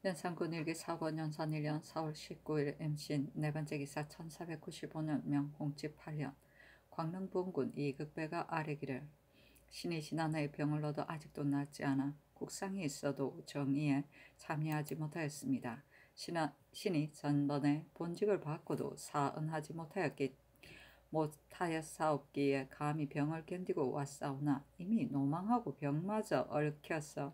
연산군 일기 사권 연산 1년 4월 19일 MC인 네 번째 기사 1495년 명홍치 8년 광릉 부원군 이극배가 아래기를 신이 지난해에 병을 얻어 아직도 낫지 않아 국상이 있어도 정의에 참여하지 못하였습니다. 신이 전번에 본직을 받고도 사언하지 못하였사옵기에 감히 병을 견디고 왔사오나 이미 노망하고 병마저 얽혀서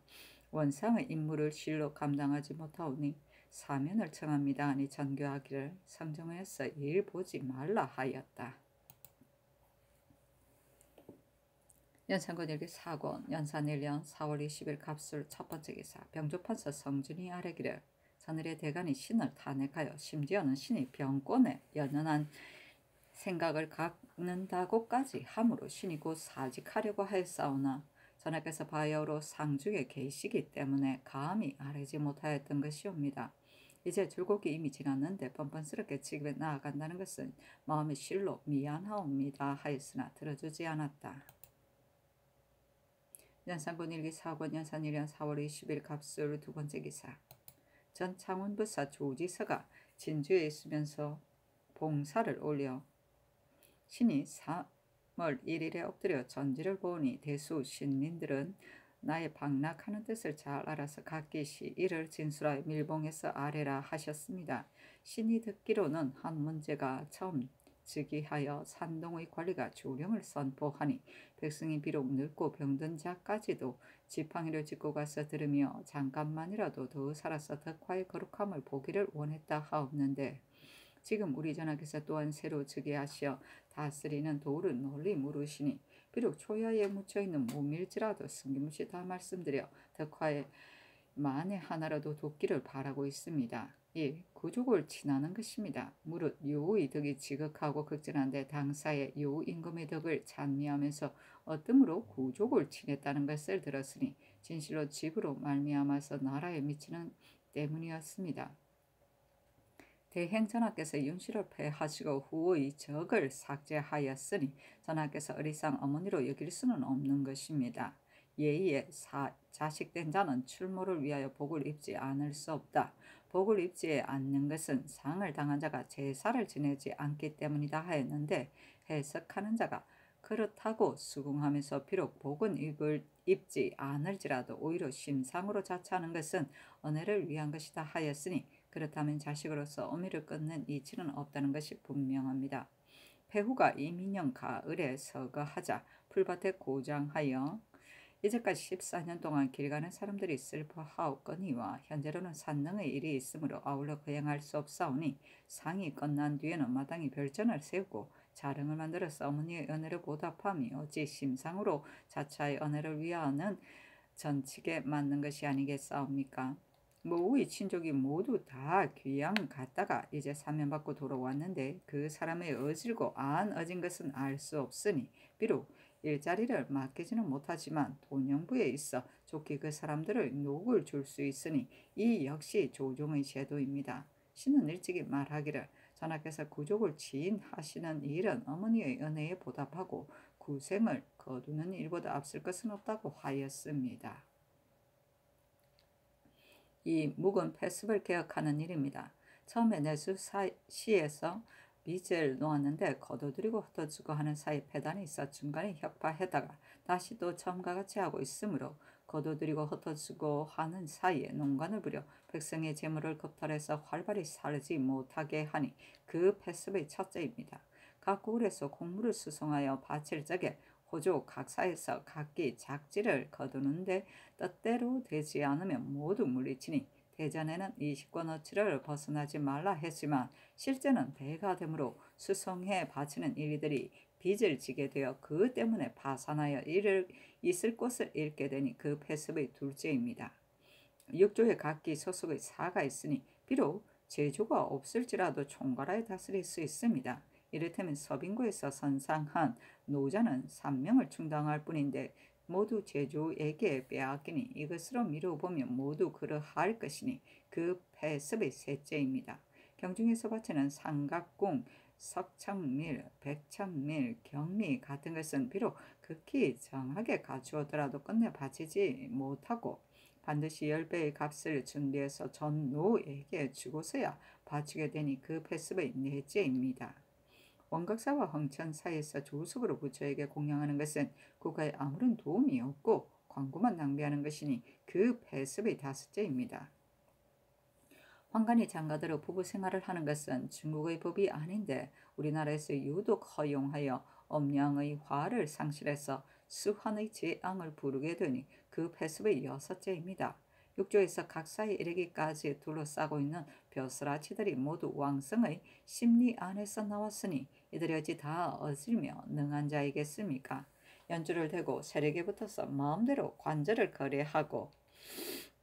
원상의 임무를 실로 감당하지 못하오니 사면을 청합니다 하니 전교하기를 성정에서 일 보지 말라 하였다. 연산군 일기 4권 연산 1년 4월 20일 갑술 첫 번째 기사 병조판서 성준이 아래기를 전일의 대간이 신을 탄핵하여 심지어는 신이 병권에 연연한 생각을 갖는다고까지 함으로 신이 곧 사직하려고 하였사오나 전하께서 바야흐로 상중에 계시기 때문에 감히 아뢰지 못하였던 것이옵니다. 이제 줄곡이 이미 지났는데 뻔뻔스럽게 직업에 나아간다는 것은 마음의 실로 미안하옵니다 하였으나 들어주지 않았다. 연산군 일기 4권 연산 1년 4월 20일 갑술 두 번째 기사 전 창원부사 조지서가 진주에 있으면서 봉사를 올려 신이 3월 1일에 엎드려 전지를 보니 대수 신민들은 나의 방락하는 뜻을 잘 알아서 각기시 이를 진술하여 밀봉해서 아뢰라 하셨습니다. 신이 듣기로는 한 문제가 처음 즉위하여 산동의 관리가 주령을 선포하니 백성이 비록 늙고 병든 자까지도 지팡이를 짚고 가서 들으며 잠깐만이라도 더 살아서 덕화의 거룩함을 보기를 원했다 하옵는데 지금 우리 전하께서 또한 새로 즉위하시어 다스리는 도를 널리 물으시니 비록 초야에 묻혀있는 몸일지라도 승김없이 다 말씀드려 덕화에 만에 하나라도 돕기를 바라고 있습니다. 1. 구족을 친하는 것입니다. 무릇 요의 덕이 지극하고 극진한데 당사의 요 임금의 덕을 찬미하면서 어뜸으로 구족을 친했다는 것을 들었으니 진실로 집으로 말미암아서 나라에 미치는 때문이었습니다. 대행 전하께서 윤씨를 폐하시고 후의 적을 삭제하였으니 전하께서 어리상 어머니로 여길 수는 없는 것입니다. 예의에 자식된 자는 출모를 위하여 복을 입지 않을 수 없다. 복을 입지 않는 것은 상을 당한 자가 제사를 지내지 않기 때문이다 하였는데 해석하는 자가 그렇다고 수긍하면서 비록 복은 입지 않을지라도 오히려 심상으로 자처하는 것은 은혜를 위한 것이다 하였으니 그렇다면 자식으로서 어미를 끊는 이치는 없다는 것이 분명합니다. 폐후가 이민영 가을에 서거하자 풀밭에 고장하여 이제까지 14년 동안 길 가는 사람들이 슬퍼하옵거니와 현재로는 산능의 일이 있으므로 아울러 거행할 수 없사오니 상이 끝난 뒤에는 마땅히 별전을 세우고 자릉을 만들어서 어머니의 은혜를 보답함이 어찌 심상으로 자차의 은혜를 위하는 전칙에 맞는 것이 아니겠사옵니까? 우리 친족이 모두 다 귀양 갔다가 이제 사면받고 돌아왔는데 그 사람의 어질고 안 어진 것은 알 수 없으니 비록 일자리를 맡기지는 못하지만 돈영부에 있어 좋게 그 사람들을 녹을 줄 수 있으니 이 역시 조종의 제도입니다. 신은 일찍이 말하기를 전하께서 구족을 지인하시는 일은 어머니의 은혜에 보답하고 구생을 거두는 일보다 앞설 것은 없다고 하였습니다. 이 묵은 패습을 개혁하는 일입니다. 처음에 내수시에서 빚을 놓았는데 거둬들이고 흩어주고 하는 사이 폐단이 있어 중간에 혁파하다가 다시 또 처음과 같이 하고 있으므로 거둬들이고 흩어주고 하는 사이에 농간을 부려 백성의 재물을 겁탈해서 활발히 살지 못하게 하니 그 패습의 첫째입니다. 각 고을에서 공물을 수송하여 바칠 적에 호조 각사에서 각기 작지를 거두는데 뜻대로 되지 않으면 모두 물리치니 대전에는 이식권어치를 벗어나지 말라 했지만 실제는 배가 되므로 수송해 바치는 일들이 빚을 지게 되어 그 때문에 파산하여 있을 곳을 잃게 되니 그 패습의 둘째입니다. 육조에 각기 소속의 사가 있으니 비록 제조가 없을지라도 총괄하여 다스릴 수 있습니다. 이를테면 서빙구에서 선상한 노자는 3명을 충당할 뿐인데 모두 제조에게 빼앗기니 이것으로 미루어보면 모두 그러할 것이니 그 패습의 셋째입니다. 경중에서 바치는 삼각궁, 석청밀, 백천밀, 경미 같은 것은 비록 극히 정하게 갖추었더라도 끝내 바치지 못하고 반드시 10배의 값을 준비해서 전 노에게 주고서야 바치게 되니 그 패습의 넷째입니다. 원각사와 황천 사이에서 조석으로 부처에게 공양하는 것은 국가에 아무런 도움이 없고 광고만 낭비하는 것이니 그 패습의 다섯째입니다. 황간이 장가들어 부부 생활을 하는 것은 중국의 법이 아닌데 우리나라에서 유독 허용하여 엄양의 화를 상실해서 수환의 재앙을 부르게 되니 그 패습의 여섯째입니다. 육조에서 각사에 이르기까지 둘러싸고 있는 벼슬아치들이 모두 왕성의 심리 안에서 나왔으니 이들이 어찌 다 어질며 능한 자이겠습니까? 연주를 대고 세력에 붙어서 마음대로 관절을 거래하고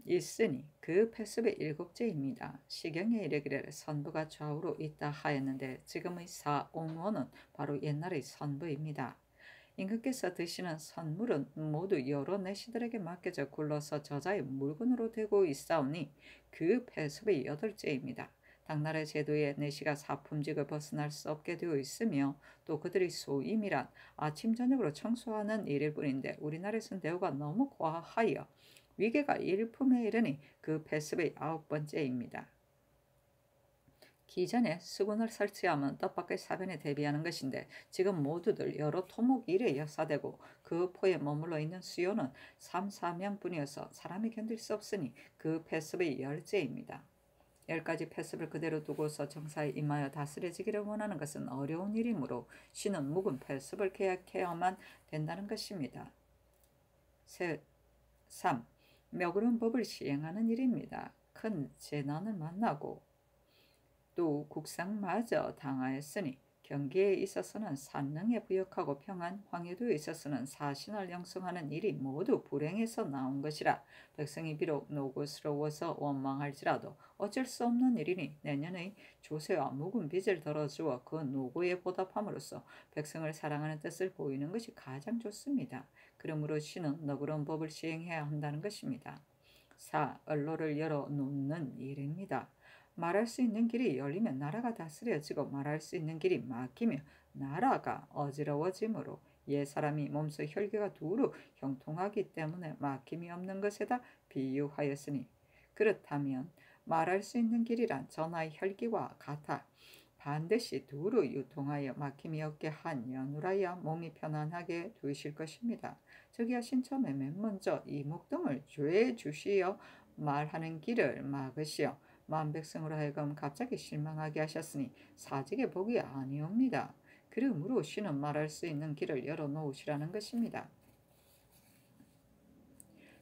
있으니 그 패습의 일곱째입니다. 시경에 이르기를 선부가 좌우로 있다 하였는데 지금의 사옹원은 바로 옛날의 선부입니다. 임금께서 드시는 선물은 모두 여러 내시들에게 맡겨져 굴러서 저자의 물건으로 되고 있사오니 그 패습의 여덟째입니다. 당나라 제도에 내시가 사품직을 벗어날 수 없게 되어 있으며 또 그들의 소임이란 아침 저녁으로 청소하는 일일 뿐인데 우리나라에서는 대우가 너무 과하여 위계가 일품에 이르니 그 패습의 9번째입니다. 기전에 수군을 설치하면 뜻밖의 사변에 대비하는 것인데 지금 모두들 여러 토목 일에 역사되고 그 포에 머물러 있는 수요는 3, 4명뿐이어서 사람이 견딜 수 없으니 그 패습의 10째입니다. 10가지 패습을 그대로 두고서 정사에 임하여 다스려지기를 원하는 것은 어려운 일이므로 신은 묵은 패습을 계약해야만 된다는 것입니다. 3. 묘그런 법을 시행하는 일입니다. 큰 재난을 만나고 또 국상마저 당하였으니 경계에 있어서는 산릉에 부역하고 평안, 황해도에 있어서는 사신을 영성하는 일이 모두 불행에서 나온 것이라 백성이 비록 노고스러워서 원망할지라도 어쩔 수 없는 일이니 내년의 조세와 묵은 빚을 덜어주어 그 노고에 보답함으로써 백성을 사랑하는 뜻을 보이는 것이 가장 좋습니다. 그러므로 신은 너그러운 법을 시행해야 한다는 것입니다. 4. 언로를 열어놓는 일입니다. 말할 수 있는 길이 열리면 나라가 다스려지고 말할 수 있는 길이 막히며 나라가 어지러워지므로 옛사람이 몸소 혈기가 두루 형통하기 때문에 막힘이 없는 것에다 비유하였으니 그렇다면 말할 수 있는 길이란 전하의 혈기와 같아 반드시 두루 유통하여 막힘이 없게 한여누라야 몸이 편안하게 두실 것입니다. 저기야 신처음에 맨 먼저 이목 등을 죄 주시어 말하는 길을 막으시어 만백성으로 하여금 갑자기 실망하게 하셨으니 사직의 복이 아니옵니다. 그러므로 신은 말할 수 있는 길을 열어놓으시라는 것입니다.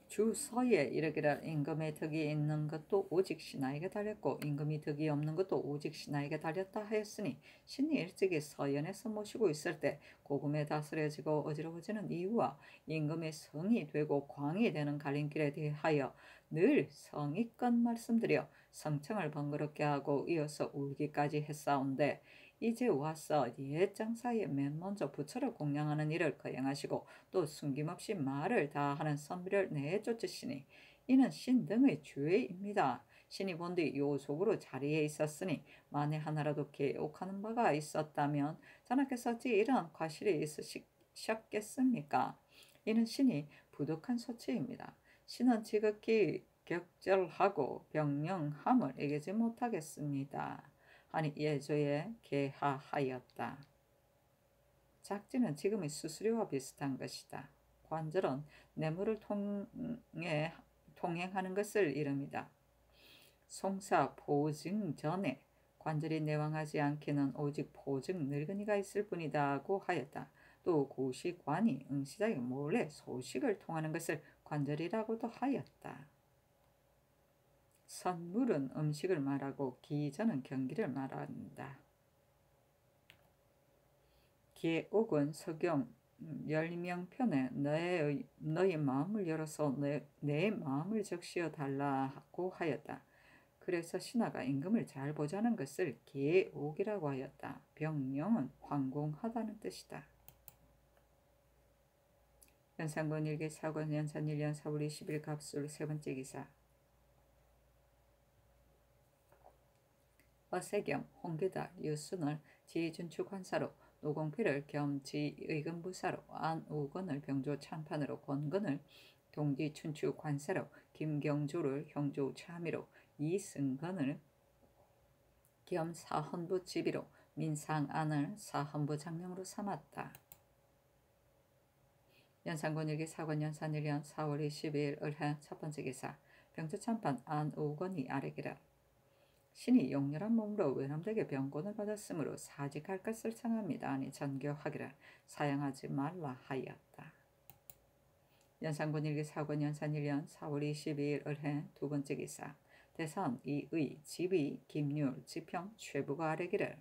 주서에 이르기를 임금의 덕이 있는 것도 오직 신하에게 달렸고 임금이 덕이 없는 것도 오직 신하에게 달렸다 하였으니 신이 일찍이 서연에서 모시고 있을 때 고금에 다스려지고 어지러워지는 이유와 임금의 성이 되고 광이 되는 갈림길에 대하여 늘 성의껏 말씀드려 성청을 번거롭게 하고 이어서 울기까지 했사온데 이제 와서 옛 장사에 맨 먼저 부처를 공양하는 일을 거행하시고 또 숨김없이 말을 다하는 선비를 내쫓으시니 이는 신 등의 죄입니다. 신이 본디 요속으로 자리에 있었으니 만에 하나라도 개옥하는 바가 있었다면 자나께서 어찌 이러한 과실이 있으셨겠습니까? 이는 신이 부득한 소치입니다. 신은 지극히 격절하고 병령함을 이기지 못하겠습니다. 하니 예조에 개하하였다. 작지는 지금의 수수료와 비슷한 것이다. 관절은 뇌물을 통행하는 것을 이릅니다. 송사 보증 전에 관절이 내왕하지 않기는 오직 보증 늙은이가 있을 뿐이다고 하였다. 또 고시관이 응시자에게 몰래 소식을 통하는 것을 관절이라고도 하였다. 선물은 음식을 말하고 기전은 경기를 말한다. 계옥은 서경 10명편에 너의 마음을 열어서 내 마음을 적시어 달라고 하였다. 그래서 신하가 임금을 잘 보자는 것을 계옥이라고 하였다. 병령은 황공하다는 뜻이다. 연산군 1개 사권 연산 1년 4월 20일 갑술 세 번째 기사. 어세겸, 홍계달, 유순을 지준축 관사로 노공필을 겸 지의금부사로 안우건을 병조 참판으로 권건을 동지 춘추 관세로 김경주를 형조 차미로 이승건을 겸 사헌부 지비로 민상안을 사헌부 장령으로 삼았다. 연산군 일기 사권 연산 1년 4월 22일 을해 첫 번째 기사. 병조 참판 안우건이 아래기라. 신이 용렬한 몸으로 외람되게 병권을 받았으므로 사직할 것을 청합니다. 아니 전교하기를 사양하지 말라 하였다. 연산군 일기 사권 연산 1년 4월 22일 을해 두 번째 기사. 대선 이의 지비 김률 지평 최부가 아래기를.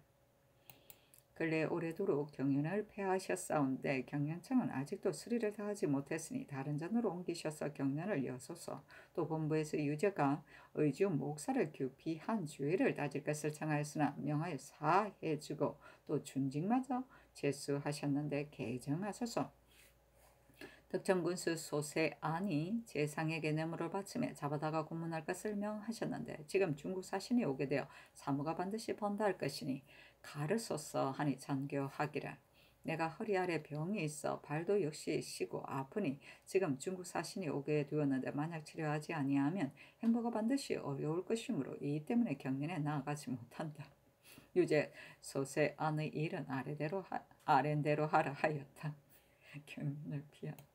근래 오래도록 경연을 폐하셨사온데 경연청은 아직도 수리를 다하지 못했으니 다른 전으로 옮기셔서 경연을 여소서. 또 본부에서 유죄가 의주 목사를 규피한 죄를 따질 것을 청하였으나 명하여 사해주고 또 준직마저 제수하셨는데 개정하소서. 덕천군수 소세안이 재상에게 뇌물을 바치며 잡아다가 고문할 것을 명하셨는데 지금 중국 사신이 오게 되어 사무가 반드시 번다할 것이니 가르소서 하니 전교하기를. 내가 허리 아래 병이 있어 발도 역시 쉬고 아프니 지금 중국 사신이 오게 되었는데 만약 치료하지 아니하면 행보가 반드시 어려울 것이므로 이 때문에 경연에 나아가지 못한다. 유죄 소세안의 일은 아랜대로 하라 하였다. 경연을 피하구나.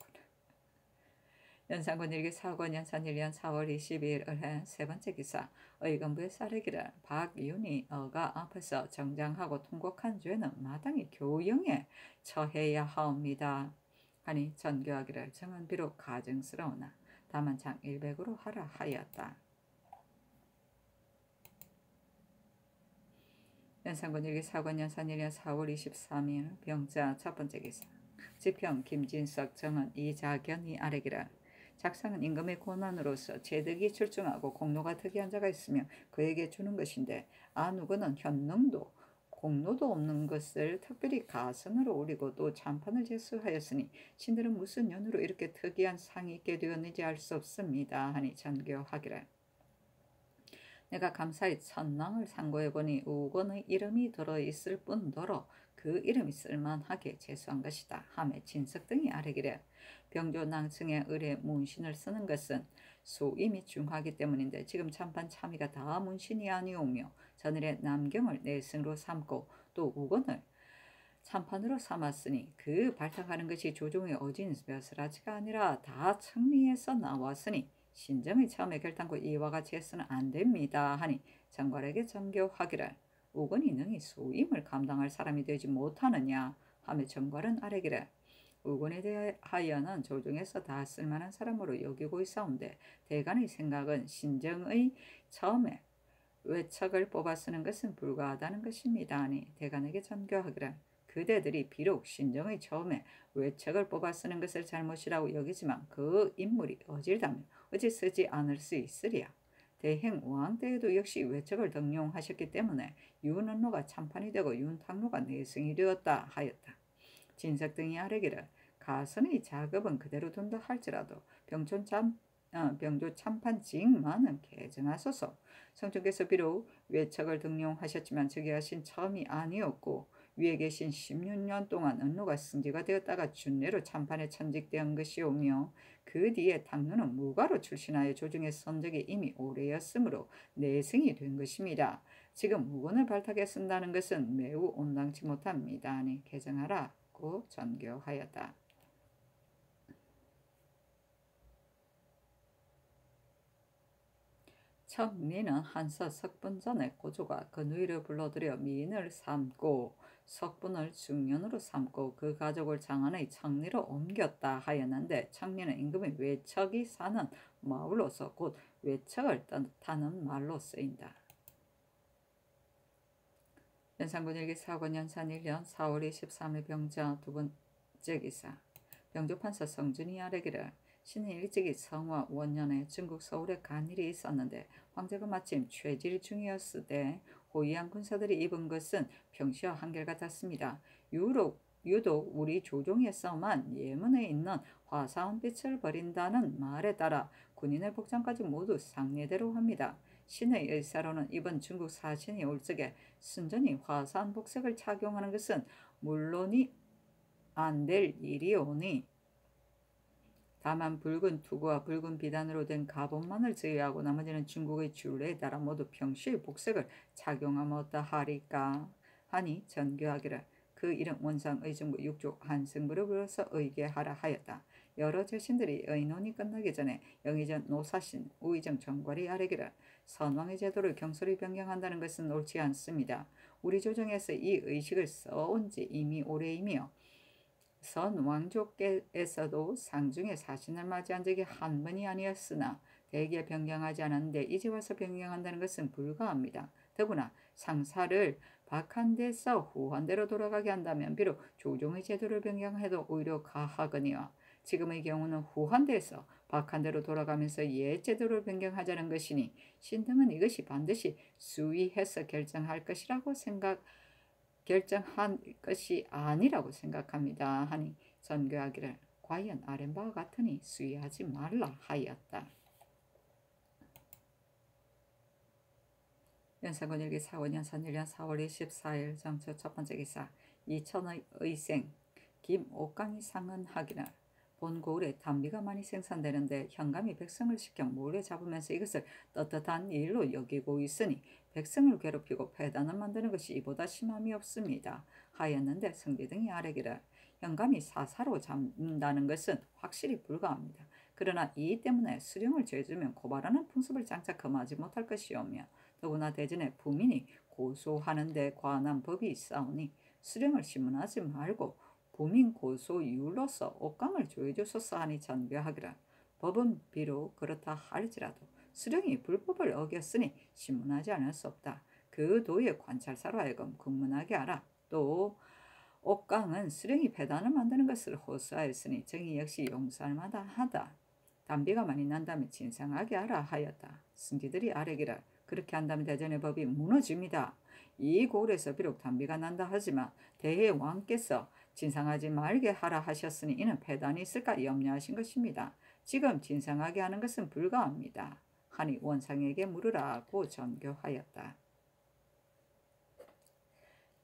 연산군 일기 사권 연산 1년 4월 22일 을해 세 번째 기사. 의건부의 사례기를 박윤희 어가 앞에서 정장하고 통곡한 죄는 마땅히 교영에 처해야 하옵니다. 하니 전교하기를 정은 비록 가증스러우나 다만 장 100으로 하라 하였다. 연산군 일기 사권 연산 1년 4월 23일 병자 첫 번째 기사. 지평 김진석 정은 이자견이 아래기를. 작상은 임금의 권한으로서 제득이 출중하고 공로가 특이한 자가 있으면 그에게 주는 것인데 안우건은 현능도 공로도 없는 것을 특별히 가선으로 올리고 또 참판을 제수하였으니 신들은 무슨 연유로 이렇게 특이한 상이 있게 되었는지 알 수 없습니다. 하니 전교하기를. 내가 감사히 천낭을 상고해보니 우건의 이름이 들어있을 뿐더러 그 이름이 쓸만하게 제수한 것이다. 하매 진석 등이 아뢰기를. 병조 낭층의 을에 문신을 쓰는 것은 소임이 중하기 때문인데 지금 참판 참의가 다 문신이 아니오며 전일에 남경을 내승으로 삼고 또 우건을 참판으로 삼았으니 그 발탁하는 것이 조종의 어진 벼슬아치가 아니라 다 청리에서 나왔으니 신정의 처음에 결단코 이와 같이 해서는 안됩니다. 하니 정괄에게 전교하기를. 우건이 능히 소임을 감당할 사람이 되지 못하느냐 하며 정괄은 아뢰기를. 우건에 대하여는 조정에서 다 쓸만한 사람으로 여기고 있사온데 대간의 생각은 신정의 처음에 외척을 뽑아 쓰는 것은 불가하다는 것입니다. 하니 대간에게 전교하기를. 그대들이 비록 신정의 처음에 외척을 뽑아 쓰는 것을 잘못이라고 여기지만 그 인물이 어질다면 어찌 쓰지 않을 수 있으랴. 대행 왕 때에도 역시 외척을 등용하셨기 때문에 윤언로가 참판이 되고 윤탕로가 내승이 되었다 하였다. 진석 등이 아뢰기를. 가선의 작업은 그대로 둔다 할지라도 병조 참판직만은 개정하소서. 성종께서 비록 외척을 등용하셨지만 즉위하신 처음이 아니었고 위에 계신 16년 동안 언로가 승지가 되었다가 준례로 참판에 천직된 것이오며 그 뒤에 당로는 무가로 출신하여 조정에 선 적이 이미 오래였으므로 내승이 된 것입니다. 지금 우건을 발탁해 쓴다는 것은 매우 온당치 못합니다. 하니 개정하라고 전교하였다. 청리는 한서 석분 전에 고조가 그 누이를 불러들여 미인을 삼고 석분을 중년으로 삼고 그 가족을 장안의 청리로 옮겼다 하였는데 청리는 임금의 외척이 사는 마을로서 곧 외척을 뜻하는 말로 쓰인다. 연산군 일기 사권 연산 1년 4월 23일 병자 두 번째 기사. 병조판서 성준이 아뢰기를. 신은 일찍이 성화 원년에 중국 서울에 간 일이 있었는데 황제가 마침 취질 중이었으되 호위한 군사들이 입은 것은 평시와 한결같았습니다. 유독 우리 조종에서만 예문에 있는 화사한 빛을 버린다는 말에 따라 군인의 복장까지 모두 상례대로 합니다. 신의 의사로는 이번 중국 사신이 올 적에 순전히 화사한 복색을 착용하는 것은 물론이 안 될 일이오니 다만 붉은 투구와 붉은 비단으로 된 갑옷만을 제외하고 나머지는 중국의 율례에 따라 모두 평시의 복색을 착용하였다 하리까 하니 전교하기를 그 일은 원상 의정부 육조 한승부를 불러서 의계하라 하였다. 여러 제신들이 의논이 끝나기 전에 영의전 노사신 우의정 정괄이 아뢰기를 선왕의 제도를 경솔히 변경한다는 것은 옳지 않습니다. 우리 조정에서 이 의식을 써온 지 이미 오래이며 선 왕조께서도 상중에 사신을 맞이한 적이 한 번이 아니었으나 대개 변경하지 않았는데 이제 와서 변경한다는 것은 불가합니다. 더구나 상사를 박한 데서 후한대로 돌아가게 한다면 비록 조종의 제도를 변경해도 오히려 가하거니와 지금의 경우는 후한대에서 박한대로 돌아가면서 옛 제도를 변경하자는 것이니 신등은 이것이 반드시 수위해서 결정한 것이 아니라고 생각합니다. 하니 전교하기를 과연 아랫바와 같으니 수위하지 말라 하였다. 연산군 일기 4원 연산 1년 4월 24일 정처 첫 번째 기사 이천의 의생 김옥강이 상언하기를 본 고을에 담비가 많이 생산되는데 현감이 백성을 시켜 몰래 잡으면서 이것을 떳떳한 일로 여기고 있으니 백성을 괴롭히고 폐단을 만드는 것이 이보다 심함이 없습니다. 하였는데 성비 등이 아뢰기를 현감이 사사로 잡는다는 것은 확실히 불가합니다. 그러나 이 때문에 수령을 죄주면 고발하는 풍습을 장차 금하지 못할 것이오며 더구나 대전에 부민이 고소하는데 관한 법이 있사오니 수령을 신문하지 말고 부민 고소이율로서 옥강을 조여주소서 하니 전교하기를 법은 비록 그렇다 할지라도 수령이 불법을 어겼으니 신문하지 않을 수 없다. 그 도의 관찰사로 하여금 국문하게 하라. 또 옥강은 수령이 배단을 만드는 것을 호소하였으니 정의 역시 용서할 만하다. 담비가 많이 난다면 진상하게 하라 하였다. 승지들이 아뢰기를 그렇게 한다면 대전의 법이 무너집니다. 이 고을에서 비록 담비가 난다 하지만 대해 왕께서 진상하지 말게 하라 하셨으니 이는 폐단이 있을까 염려하신 것입니다. 지금 진상하게 하는 것은 불가합니다. 하니 원상에게 물으라고 전교하였다.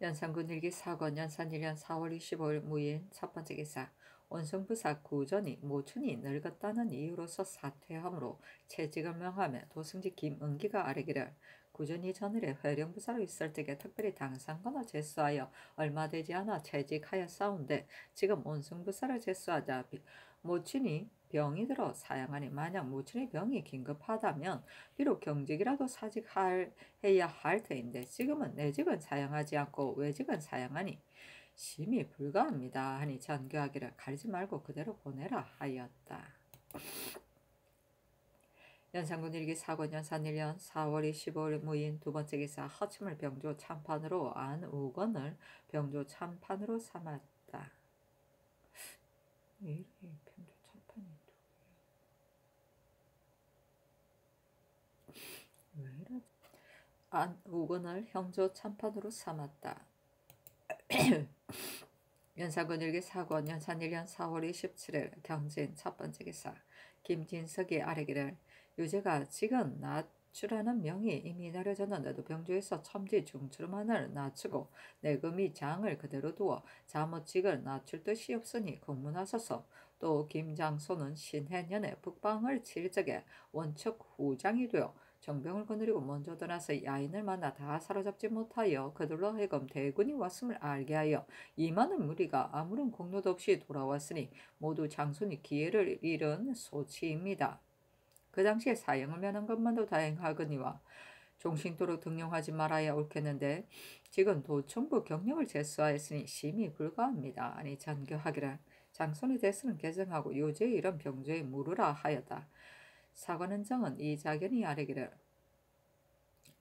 연산군 일기 4권 연산 1년 4월 25일 무인 첫 번째 기사 원성부사 구전이 모춘이 늙었다는 이유로서 사퇴하므로 채직을 명하며 도승지 김은기가 아뢰기를 구전이 전일에 회령부사로 있을 적에 특별히 당상권을 제수하여 얼마 되지 않아 채직하였사온데 지금 원성부사를 제수하자 모춘이 병이 들어 사양하니 만약 모춘의 병이 긴급하다면 비록 경직이라도 사직해야 할 터인데 지금은 내직은 사양하지 않고 외직은 사양하니 심히 불가합니다. 하니 전교하기를 가리지 말고 그대로 보내라 하였다. 연산군 일기 4권 연산 1년 4월 25일 무인 두 번째 기사 허침을 병조 참판으로 안우건을 병조 참판으로 삼았다. 왜 이렇게 병조 참판이 왜 이러지? 안우건을 형조 참판으로 삼았다. 연산군 일기 4권 연산 1년 4월 27일 경진 첫 번째 기사 김진석이 아뢰기를 유재가 직은 낮추라는 명이 이미 내려졌는데도 병조에서 첨지 중추만을 낮추고 내금이 장을 그대로 두어 자모직을 낮출 뜻이 없으니 국문하소서. 또 김장소는 신해년에 북방을 칠 적에 원척 후장이 되어 정병을 거느리고 먼저 떠나서 야인을 만나 다 사로잡지 못하여 그들로 하여금 대군이 왔음을 알게 하여 이 많은 무리가 아무런 공로도 없이 돌아왔으니 모두 장손이 기회를 잃은 소치입니다. 그 당시에 사형을 면한 것만도 다행하거니와 종신토록 등용하지 말아야 옳겠는데 지금 도청부 경력을 제수하였으니 심히 불가합니다. 아니 전교하기를 장손이 대수는 개정하고 요제의 이런 병조에 물으라 하였다. 사관원장은 이 자견이 아뢰기를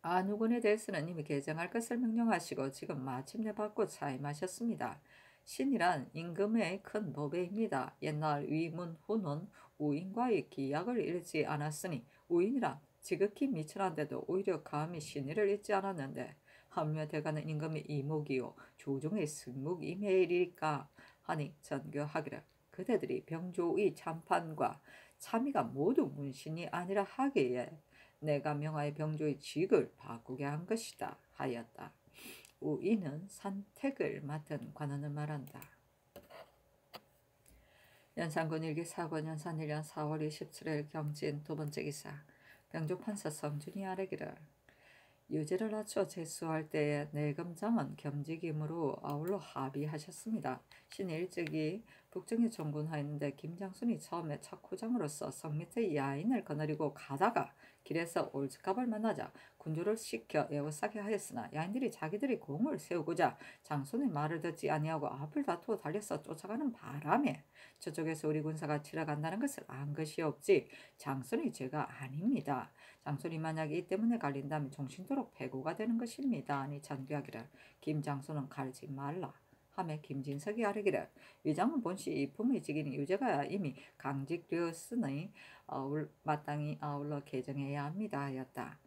안우건에 대해서는 이미 개정할 것을 명령하시고 지금 마침내 받고 사임하셨습니다. 신이란 임금의 큰 보배입니다. 옛날 위문후는 우인과의 기약을 잃지 않았으니 우인이란 지극히 미천한데도 오히려 감히 신의를 잊지 않았는데 하물며 대가는 임금의 이목이요 조종의 승목임해이리까 하니 전교하기를 그대들이 병조의 참판과 참의가 모두 문신이 아니라 하기에 내가 명하여 병조의 직을 바꾸게 한 것이다 하였다. 우이는 산택을 맡은 관원을 말한다. 연산군 일기 사권 연산 1년 4월 27일 경진 두 번째 기사. 병조 판사 성준이 아뢰기를 유죄를 낮춰 재수할 때에 내검장은 겸직임으로 아울러 합의하셨습니다. 신이 일찍이 북정에 종군하였는데 김장순이 처음에 착후장으로서 성 밑에 야인을 거느리고 가다가 길에서 올즈갑을 만나자 군주를 시켜 에워싸게 하였으나 야인들이 자기들이 공을 세우고자 장순의 말을 듣지 아니하고 앞을 다투어 달려서 쫓아가는 바람에 저쪽에서 우리 군사가 치러 간다는 것을 안 것이 없지 장순의 죄가 아닙니다. 장순이 만약에 이 때문에 갈린다면 종신토록 패고가 되는 것입니다. 아니 전교하기를 김장순은 갈지 말라 하며 김진석이 아뢰기를 위장은 본시 이품의 직인이 유죄가 이미 강직되었으니 마땅히 아울러 개정해야 합니다 하였다.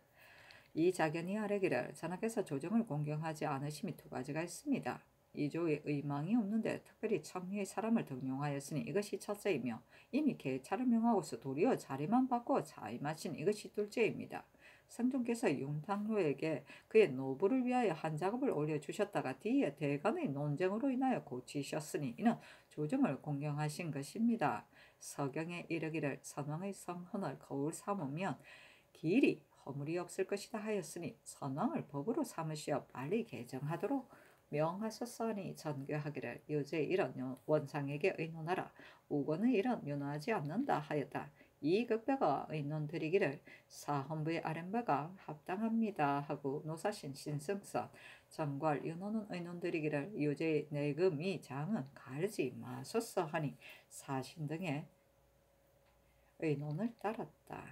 이 작연이 아뢰기를 전하께서 조정을 공경하지 않으심이 두 가지가 있습니다. 이조의 의망이 없는데 특별히 청리의 사람을 등용하였으니 이것이 첫째이며 이미 계차를 명하고서 도리어 자리만 바꾸어 자임하신 이것이 둘째입니다. 성종께서 윤탕로에게 그의 노부를 위하여 한 작업을 올려주셨다가 뒤에 대간의 논쟁으로 인하여 고치셨으니 이는 조정을 공경하신 것입니다. 서경에 이르기를 선왕의 성헌을 거울 삼으면 길이 허물이 없을 것이다 하였으니 선왕을 법으로 삼으시어 빨리 개정하도록 명하소서니 전교하기를 유죄의 일은 원상에게 의논하라. 우건의 일은 면하지 않는다 하였다. 이 극배가 의논드리기를 사헌부의 아랫바가 합당합니다 하고 노사신 신승선 전괄 윤호는 의논드리기를 유죄의 내금이 장은 가르지 마소서 하니 사신 등의 의논을 따랐다.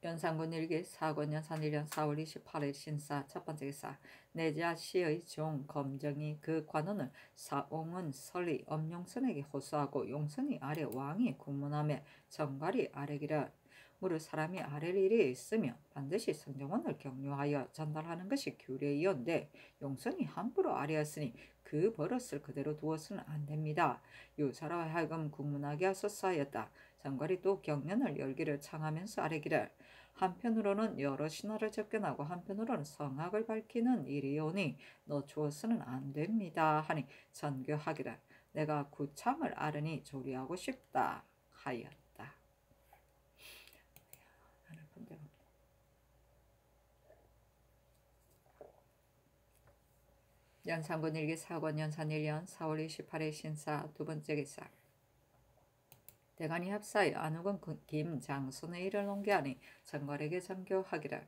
연산군 일기 사권 연산 1년 4월 28일 신사 첫 번째 기사. 내자시의 종 검정이 그 관원을 사옹은 설리 엄용선에게 호소하고 용선이 아래 왕이 국문함에 정갈이 아뢰기를 무릇 사람이 아랠 일이 있으면 반드시 성정원을 격려하여 전달하는 것이 규례이온데 용선이 함부로 아뢰었으니 그 버릇을 그대로 두어서는 안 됩니다. 유사로 하여금 국문하게 하소서 하였다. 정갈이 또 경련을 열기를 청하면서 아뢰기를 한편으로는 여러 신화를 접견하고 한편으로는 성악을 밝히는 일이오니 넣어주어서는 안 됩니다 하니 전교하기를 내가 구창을 아르니 조리하고 싶다 하였다. 연산군 일기 사권 연산 1년 4월 28일 신사 두 번째 기사. 대간이 합사의 안우건 김장순의 일을 논개하니 전괄에게 전교하기를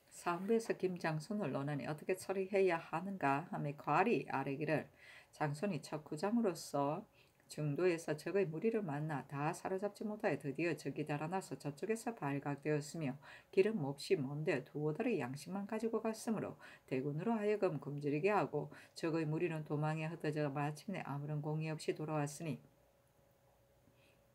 사헌부에서 김장순을 논하니 어떻게 처리해야 하는가 하며 괄이 아뢰기를 장순이 척후장으로서 중도에서 적의 무리를 만나 다 사로잡지 못하여 드디어 적이 달아나서 저쪽에서 발각되었으며 길은 몹시 먼데 두어 달의 양식만 가지고 갔으므로 대군으로 하여금 굶주리게 하고 적의 무리는 도망에 흩어져 마침내 아무런 공의 없이 돌아왔으니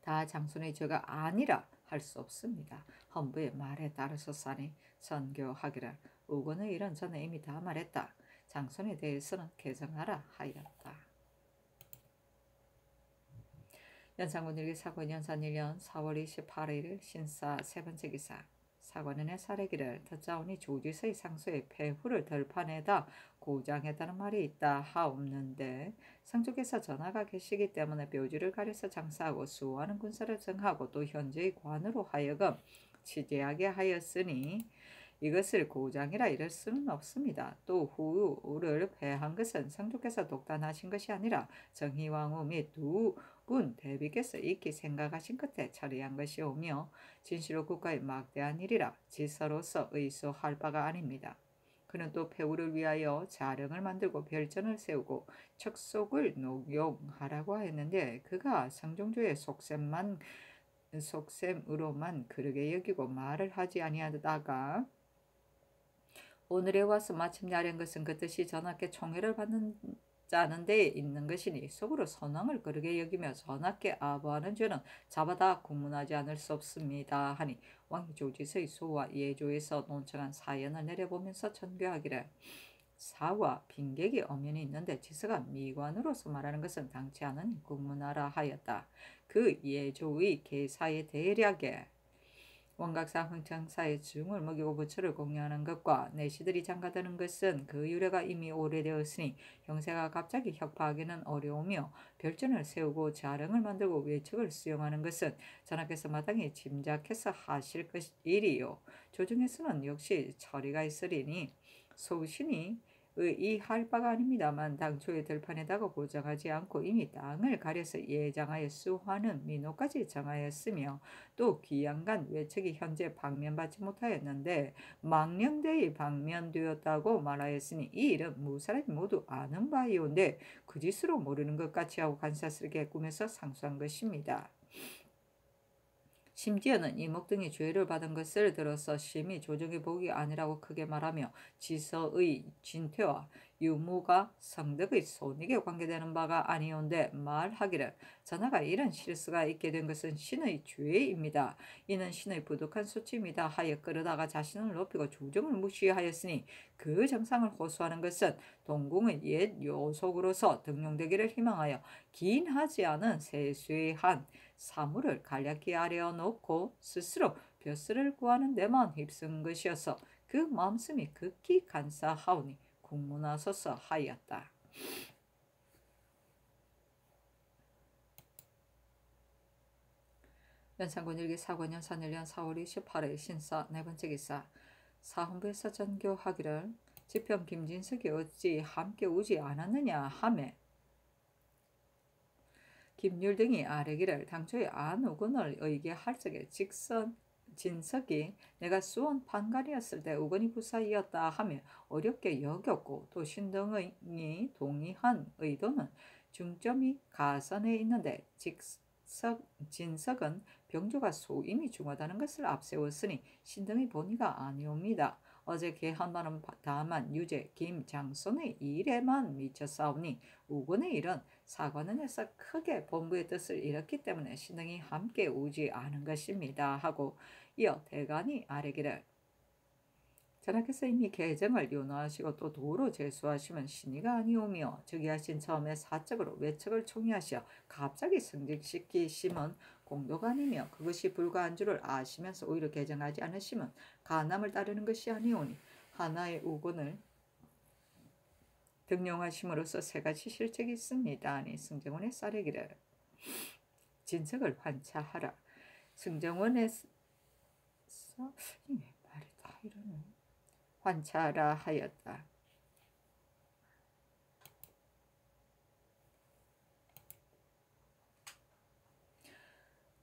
다 장순의 죄가 아니라 할 수 없습니다. 헌부의 말에 따르소서니 전교하기를 우건의 일은 전에 이미 다 말했다. 장순에 대해서는 개정하라 하였다. 연산군 일기 사권 연산 1년 4월 28일 신사 세 번째 기사. 사관원의 사례기를 듣자오니 조지서의 상소에 폐후를 덜파내다 고장했다는 말이 있다 하옵는데 상족에서 전하가 계시기 때문에 묘지를 가려서 장사하고 수호하는 군사를 정하고 또 현재의 관으로 하여금 취재하게 하였으니 이것을 고장이라 이럴 수는 없습니다. 또 후를 패한 것은 상족께서 독단하신 것이 아니라 정희왕후 및 두 군 대비께서 익히 생각하신 끝에 처리한 것이오며 진실로 국가의 막대한 일이라 지서로서 의소할 바가 아닙니다. 그는 또 폐후를 위하여 자령을 만들고 별전을 세우고 척속을 녹용하라고 했는데 그가 성종조의 속셈으로만 그르게 여기고 말을 하지 아니하다가 오늘에 와서 마침내 아뢰는 것은 그 뜻이 전하께 총애를 받는 자는 데에 있는 것이니 속으로 선왕을 그르게 여기며 전하께 아부하는 죄는 잡아다 국문하지 않을 수 없습니다 하니 왕이 조지서의 소와 예조에서 논청한 사연을 내려보면서 전교하기를 사와 빈객이 엄연히 있는데 지서가 미관으로서 말하는 것은 당치 않은 국문하라 하였다. 그 예조의 계사의 대략에 원각상 흥청사의 중을 먹이고 부처를 공양하는 것과 내시들이 장가드는 것은 그 유래가 이미 오래되었으니 형세가 갑자기 혁파하기는 어려우며 별전을 세우고 자령을 만들고 외척을 수용하는 것은 전하께서 마땅히 짐작해서 하실 일이요. 조중에서는 역시 처리가 있으리니 소신이 의이할 바가 아닙니다만 당초에 들판에다가 보장하지 않고 이미 땅을 가려서 예장하여 수화는 민호까지 정하였으며 또 귀양간 외척이 현재 방면받지 못하였는데 망령되이 방면되었다고 말하였으니 이 일은 무사람이 모두 아는 바이온데 그 짓으로 모르는 것 같이 하고 간사스럽게 꾸며서 상수한 것입니다. 심지어는 이목 등이 죄를 받은 것을 들어서 심히 조정의 복이 아니라고 크게 말하며 지서의 진퇴와 유무가 성덕의 손익에 관계되는 바가 아니온데 말하기를 전하가 이런 실수가 있게 된 것은 신의 죄입니다. 이는 신의 부득한 수치입니다 하여 끌어다가 자신을 높이고 조정을 무시하였으니 그 정상을 호소하는 것은 동궁의 옛 요속으로서 등용되기를 희망하여 긴하지 않은 세수의 한 사물을 간략히 아래어 놓고 스스로 벼슬을 구하는 데만 휩쓴 것이어서 그 마음씀이 극히 간사하오니 국문하소서 하였다. 연산군 일기 사관년 산일년 4월 28일 신사 네번째 기사 사헌부에서 전교하기를 지평 김진석이 어찌 함께 오지 않았느냐 하매 김율 등이 아뢰기를 당초에 안우건을 의계할 적에 진석이 내가 수원 판관이었을 때 우건이 부사이었다 하며 어렵게 여겼고 또 신등이 동의한 의도는 중점이 가선에 있는데 진석은 병조가 소임이 중하다는 것을 앞세웠으니 신등의 본의가 아니옵니다. 어제 개한 말은 다만 유재, 김, 장손의 일에만 미쳤사오니 우건의 일은 사관원에서 크게 본부의 뜻을 잃었기 때문에 신등이 함께 오지 않은 것입니다 하고 이어 대간이 아뢰기를 전하께서 이미 계정을 요노하시고 또 도로 제수하시면 신의가 아니오며 즉위하신 처음에 사적으로 외척을 총의하시어 갑자기 승직시키심은 공도가 아니며 그것이 불가한 줄을 아시면서 오히려 개정하지 않으심은 간남을 따르는 것이 아니오니 하나의 우군을 등용하심으로써 세 가지 실책이 있습니다. 아니 승정원의 쌀에기를 진석을 환차하라. 승정원에서 말이 다 이러네. 환차하라 하였다.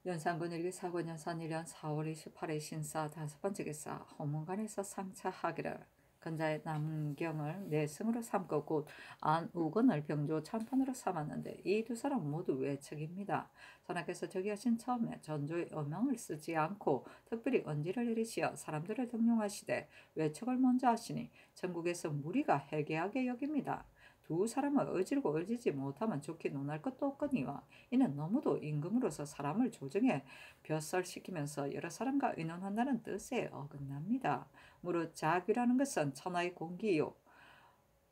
연산군 일기 사관년 산일년 4월 28일 신사 다섯번째 기사 허문관에서 상차하기를 근자의 남경을 내승으로 삼고 곧 안우건을 병조 참판으로 삼았는데 이 두 사람 모두 외척입니다. 전하께서 즉위하신 처음에 전조의 어명을 쓰지 않고 특별히 언지를 내리시어 사람들을 등용하시되 외척을 먼저 하시니 전국에서 무리가 해괴하게 여깁니다. 두 사람을 어지르고 얼지지 못하면 좋게 논할 것도 없거니와 이는 너무도 임금으로서 사람을 조정해 벼슬시키면서 여러 사람과 의논한다는 뜻에 어긋납니다. 무릇 작위라는 것은 천하의 공기요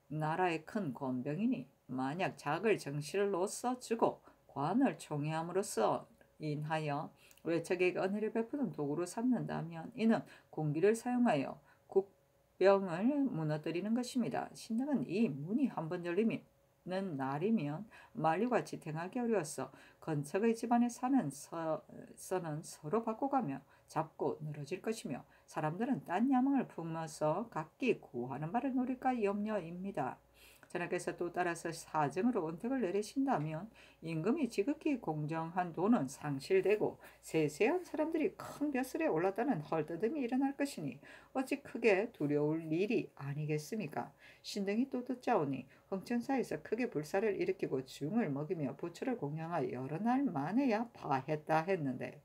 나라의 큰 권병이니 만약 작을 정실로서 주고 관을 총회함으로써 인하여 외척에게 은혜를 베푸는 도구로 삼는다면 이는 공기를 사용하여 국병을 무너뜨리는 것입니다. 신등은 이 문이 한번 열리는 날이면 만류가 지탱하기 어려워서 건척의 집안에 사는 서는 서로 바꿔가며 잡고 늘어질 것이며 사람들은 딴 야망을 품어서 각기 구하는 바를 노릴까 염려입니다. 전하께서 또 따라서 사정으로 은택을 내리신다면 임금이 지극히 공정한 돈은 상실되고 세세한 사람들이 큰 벼슬에 올랐다는 헐뜯음이 일어날 것이니 어찌 크게 두려울 일이 아니겠습니까? 신등이 또 듣자오니 흥천사에서 크게 불사를 일으키고 중을 먹이며 부처를 공양하여 여러 날 만에야 파했다 했는데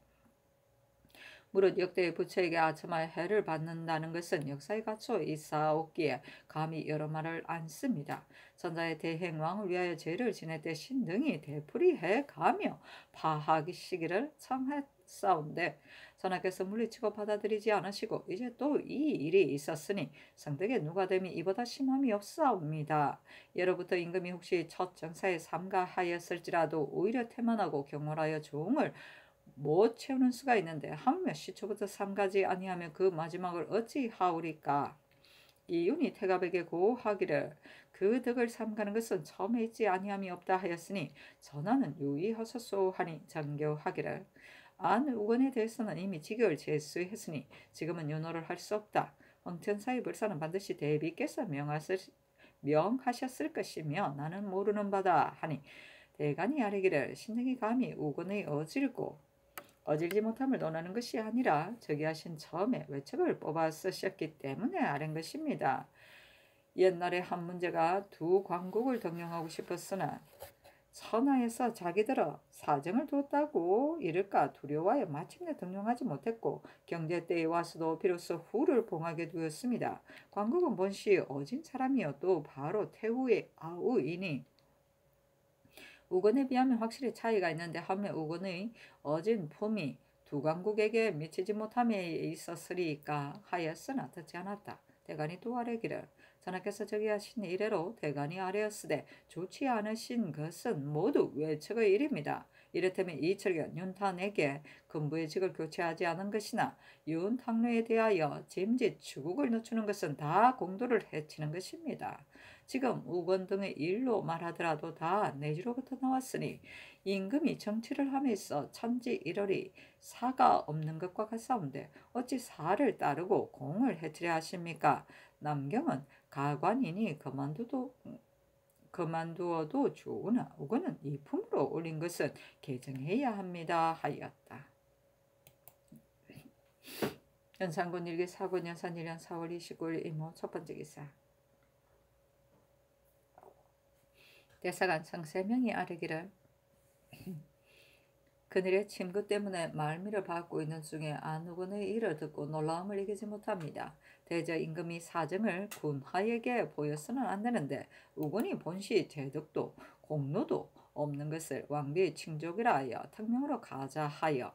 무릇 역대의 부처에게 아첨하여 해를 받는다는 것은 역사에 갖춰 있사옵기에 감히 여러 말을 않습니다. 전자의 대행왕을 위하여 죄를 지낼 때 신등이 되풀이해 가며 파하기 시기를 청했사온데 전하께서 물리치고 받아들이지 않으시고 이제 또 이 일이 있었으니 성덕의 누가됨이 이보다 심함이 없사옵니다. 예로부터 임금이 혹시 첫 정사에 삼가하였을지라도 오히려 태만하고 경솔하여 종을 못 채우는 수가 있는데 하물며 시초부터 삼가지 아니하면 그 마지막을 어찌 하오리까. 이윤이 태갑에게 고하기를 그 덕을 삼가는 것은 처음에 있지 아니함이 없다 하였으니 전하는 유의하소서 하니 정교하기를 안 우건에 대해서는 이미 직역을 제수했으니 지금은 윤호를 할 수 없다. 황천사의 불사는 반드시 대비께서 명하셨을 것이며 나는 모르는 바다 하니 대간이 아뢰기를 신등이 감히 우건의 어질지 못함을 논하는 것이 아니라 저기 하신 처음에 외척을 뽑아 쓰셨기 때문에 아랜 것입니다. 옛날에 한 문제가 두 광국을 등용하고 싶었으나 천하에서 자기들어 사정을 두었다고 이를까 두려워하여 마침내 등용하지 못했고 경제 때에 와서도 비로소 후를 봉하게 되었습니다. 광국은 본시 어진 사람이어도 바로 태후의 아우이니 우건에 비하면 확실히 차이가 있는데 하며 우건의 어진 품이 두 강국에게 미치지 못함에 있었으리까 하였으나 듣지 않았다. 대간이 또 아뢰기를 전하께서 저기 하신 이래로 대간이 아뢰었으되 좋지 않으신 것은 모두 외척의 일입니다. 이를테면 이철견 윤탄에게 근부의 직을 교체하지 않은 것이나 윤탕로에 대하여 짐짓 추국을 늦추는 것은 다 공도를 해치는 것입니다. 지금 우건 등의 일로 말하더라도 다 내지로부터 나왔으니 임금이 정치를 함에 있어 천지일월이 사가 없는 것과 같사온데 어찌 사를 따르고 공을 해치려 하십니까? 남경은 가관이니 그만두어도 좋으나 우건은 이 품으로 올린 것은 개정해야 합니다 하였다. 연산군 일기 사군 연산 1년 4월 29일 임호 첫 번째 기사. 대사관 성세명이 아뢰기를 그늘의 침구 때문에 말미를 받고 있는 중에 안우건의 일을 듣고 놀라움을 이기지 못합니다. 대저 임금이 사정을 군하에게 보여서는 안 되는데 우건이 본시 대덕도 공로도 없는 것을 왕비의 칭족이라 하여 특명으로 가자 하여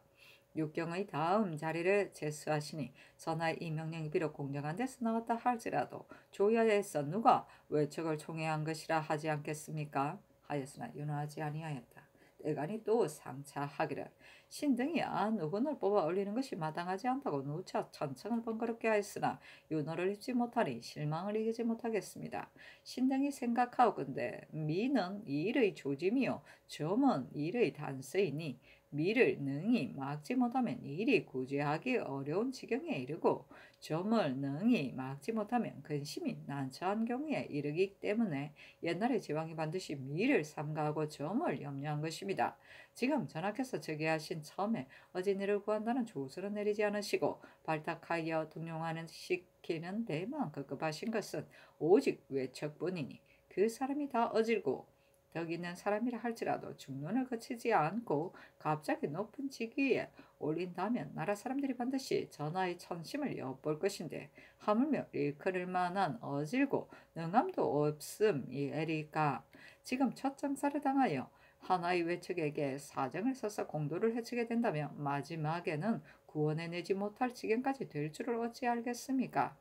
육경의 다음 자리를 제수하시니 전하의 이 명령이 비록 공정한 데서 나왔다 할지라도 조야에서 누가 외척을 총회한 것이라 하지 않겠습니까? 하였으나 윤호하지 아니하였다. 대간이 또 상차하기를 신등이 안우건을 뽑아 올리는 것이 마땅하지 않다고 누차 천청을 번거롭게 하였으나 윤호를 입지 못하니 실망을 이기지 못하겠습니다. 신등이 생각하오건대 미는 일의 조짐이요 점은 일의 단서이니 미를 능히 막지 못하면 일이 구제하기 어려운 지경에 이르고 점을 능히 막지 못하면 근심이 난처한 경우에 이르기 때문에 옛날에 제왕이 반드시 미를 삼가하고 점을 염려한 것입니다. 지금 전하께서 저기 하신 처음에 어진이를 구한다는 조서를 내리지 않으시고 발탁하여 등용하는 시키는 데만 급급하신 것은 오직 외척뿐이니 그 사람이 다 어질고 덕 있는 사람이라 할지라도 중론을 거치지 않고 갑자기 높은 직위에 올린다면 나라 사람들이 반드시 전하의 천심을 엿볼 것인데 하물며 일컬을 만한 어질고 능함도 없음이에리까. 지금 첫 장사를 당하여 하나의 외척에게 사정을 써서 공도를 해치게 된다면 마지막에는 구원해내지 못할 지경까지 될 줄을 어찌 알겠습니까?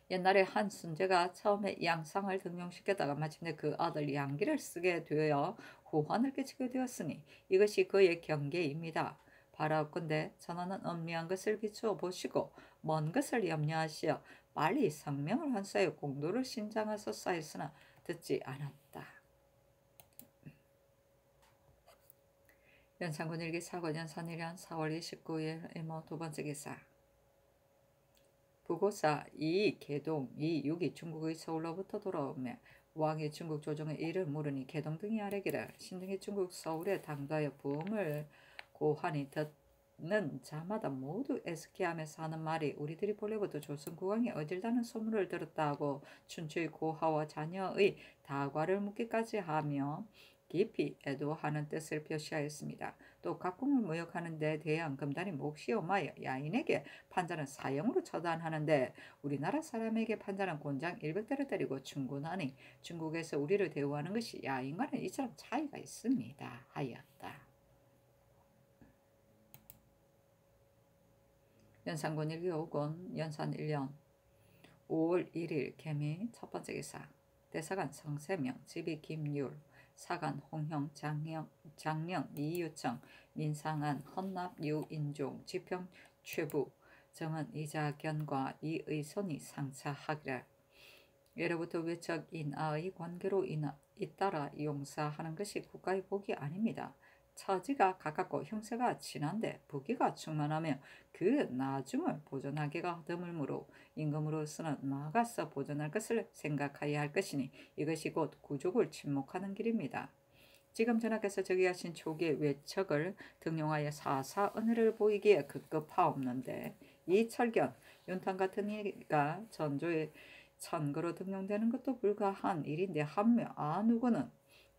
옛날에 한 순제가 처음에 양상을 등용시켰다가 마침내 그 아들 양기를 쓰게 되어 호환을 끼치게 되었으니 이것이 그의 경계입니다. 바라옵건대 전하는 엄미한 것을 비추어 보시고 먼 것을 염려하시어 빨리 성명을 환수하여 공도를 신장하소서 했으나 듣지 않았다. 연산군 일기 사고년 선일년 4월 29일 임호 두 번째 기사. 부고사 이 개동 이 6이 중국의 서울로부터 돌아오며 왕이 중국 조정의 일을 물으니 개동 등이 아뢰기를 신등이 중국 서울에 당도하여 부음을 고하니 듣는 자마다 모두 애스키하면서 하는 말이 우리들이 본래부터 조선 국왕이 어질다는 소문을 들었다 하고 춘추의 고하와 자녀의 다과를 묻기까지 하며 깊이 애도하는 뜻을 표시하였습니다. 또 각궁을 무역하는 데 대한 금단이 몫이오마여 야인에게 판자는 사형으로 처단하는데 우리나라 사람에게 판자는 곤장 100대를 때리고 충군하니 중국에서 우리를 대우하는 것이 야인과는 이처럼 차이가 있습니다 하였다. 연산군 일기 5권 연산 1년 5월 1일 개미 첫 번째 기사. 대사관 성세명 집이 김율 사간, 홍형, 장령, 이유청, 민상한, 헌납, 유인종, 지평, 최부, 정은 이자견과 이의손이 상차하기를. 예로부터 외척 인아의 관계로 잇따라 용사하는 것이 국가의 복이 아닙니다. 처지가 가깝고 형세가 친한데 부귀가 충만하며 그 나중을 보존하기가 드물므로 임금으로서는 나아가서 보존할 것을 생각하여야 할 것이니 이것이 곧 구족을 침묵하는 길입니다. 지금 전하께서 저기하신 초기의 외척을 등용하여 사사 은혜를 보이기에 급급하옵는데 이 철견 윤탄 같은 이가 전조의 천거로 등용되는 것도 불가한 일인데 하며 누구는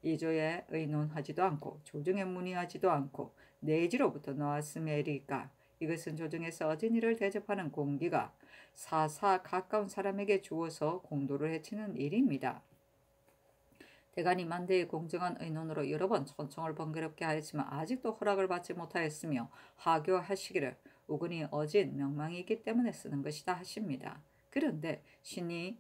이조에 의논하지도 않고 조정에 문의하지도 않고 내지로부터 나왔음에리까 이것은 조정에서 어진이를 대접하는 공기가 사사 가까운 사람에게 주어서 공도를 해치는 일입니다. 대간이 만대의 공정한 의논으로 여러 번 천청을 번거롭게 하였지만 아직도 허락을 받지 못하였으며 하교하시기를 우근이 어진 명망이 있기 때문에 쓰는 것이다 하십니다. 그런데 신이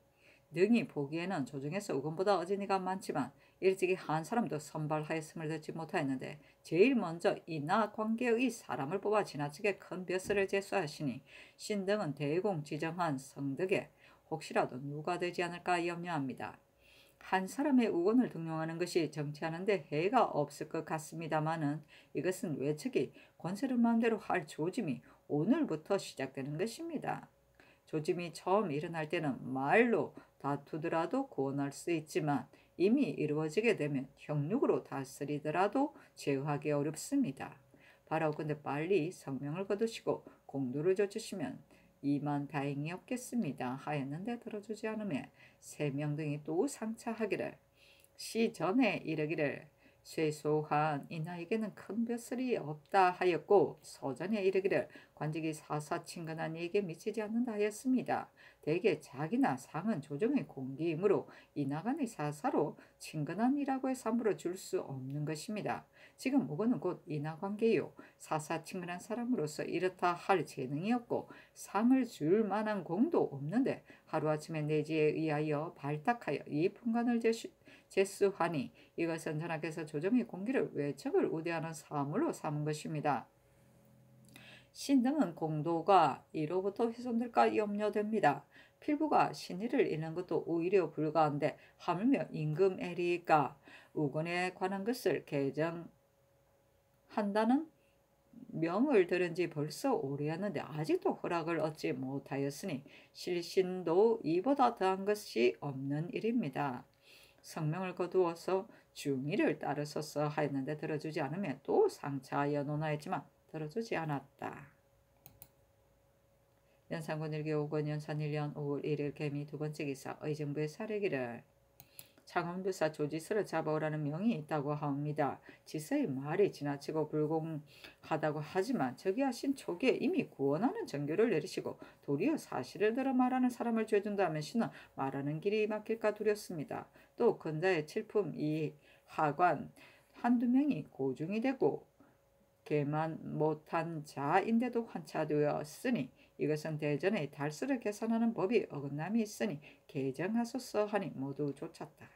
능히 보기에는 조정에서 우근보다 어진이가 많지만 일찍이 한 사람도 선발하였음을 듣지 못하였는데 제일 먼저 이나 관계의 사람을 뽑아 지나치게 큰 벼슬을 제수하시니 신등은 대공 지정한 성덕에 혹시라도 누가 되지 않을까 염려합니다. 한 사람의 우건을 등용하는 것이 정치하는데 해가 없을 것 같습니다마는 이것은 외척이 권세를 마음대로 할 조짐이 오늘부터 시작되는 것입니다. 조짐이 처음 일어날 때는 말로 다투더라도 구원할 수 있지만 이미 이루어지게 되면 형육으로 다스리더라도 제어하기 어렵습니다. 바라오건대 빨리 성명을 거두시고 공도를 져주시면 이만 다행이 없겠습니다 하였는데 들어주지 않으며 세명등이 또 상차하기를 시전에 이르기를 쇠소한 이나에게는 큰 벼슬이 없다 하였고 소전에 이르기를 관직이 사사친근한 이에게 미치지 않는다 하였습니다. 대개 자기나 상은 조정의 공기이므로 이나간의 사사로 친근한 이라고 해서 함부로 줄 수 없는 것입니다. 지금 무고는 곧 이나관계요 사사 친근한 사람으로서 이렇다 할 재능이 없고 상을 줄 만한 공도 없는데 하루아침에 내지에 의하여 발탁하여 이 분간을 제수하니 이것은 전하께서 조정의 공기를 외척을 우대하는 사물로 삼은 것입니다. 신등은 공도가 이로부터 훼손될까 염려됩니다. 필부가 신의를 잃는 것도 오히려 불가한데 하물며 임금에리가 우건에 관한 것을 개정한다는 명을 들은 지 벌써 오래였는데 아직도 허락을 얻지 못하였으니 실신도 이보다 더한 것이 없는 일입니다. 성명을 거두어서 중의를 따르소서 하였는데 들어주지 않으며 또 상차하여 논하였지만 들어주지 않았다. 연산군 일기 5권 연산 1년 5월 1일 개미 두 번째 기사 의정부의 사례기를 창원부사 조지서를 잡아오라는 명이 있다고 하옵니다. 지서의 말이 지나치고 불공하다고 하지만 저기하신 초기에 이미 구원하는 정교를 내리시고 도리어 사실을 들어 말하는 사람을 죄준다면 신은 말하는 길이 막힐까 두렵습니다. 또 근자의 칠품 이 하관 한두 명이 고중이 되고 개만 못한 자인데도 환차되었으니 이것은 대전의 달수를 계산하는 법이 어긋남이 있으니 개정하소서 하니 모두 쫓았다.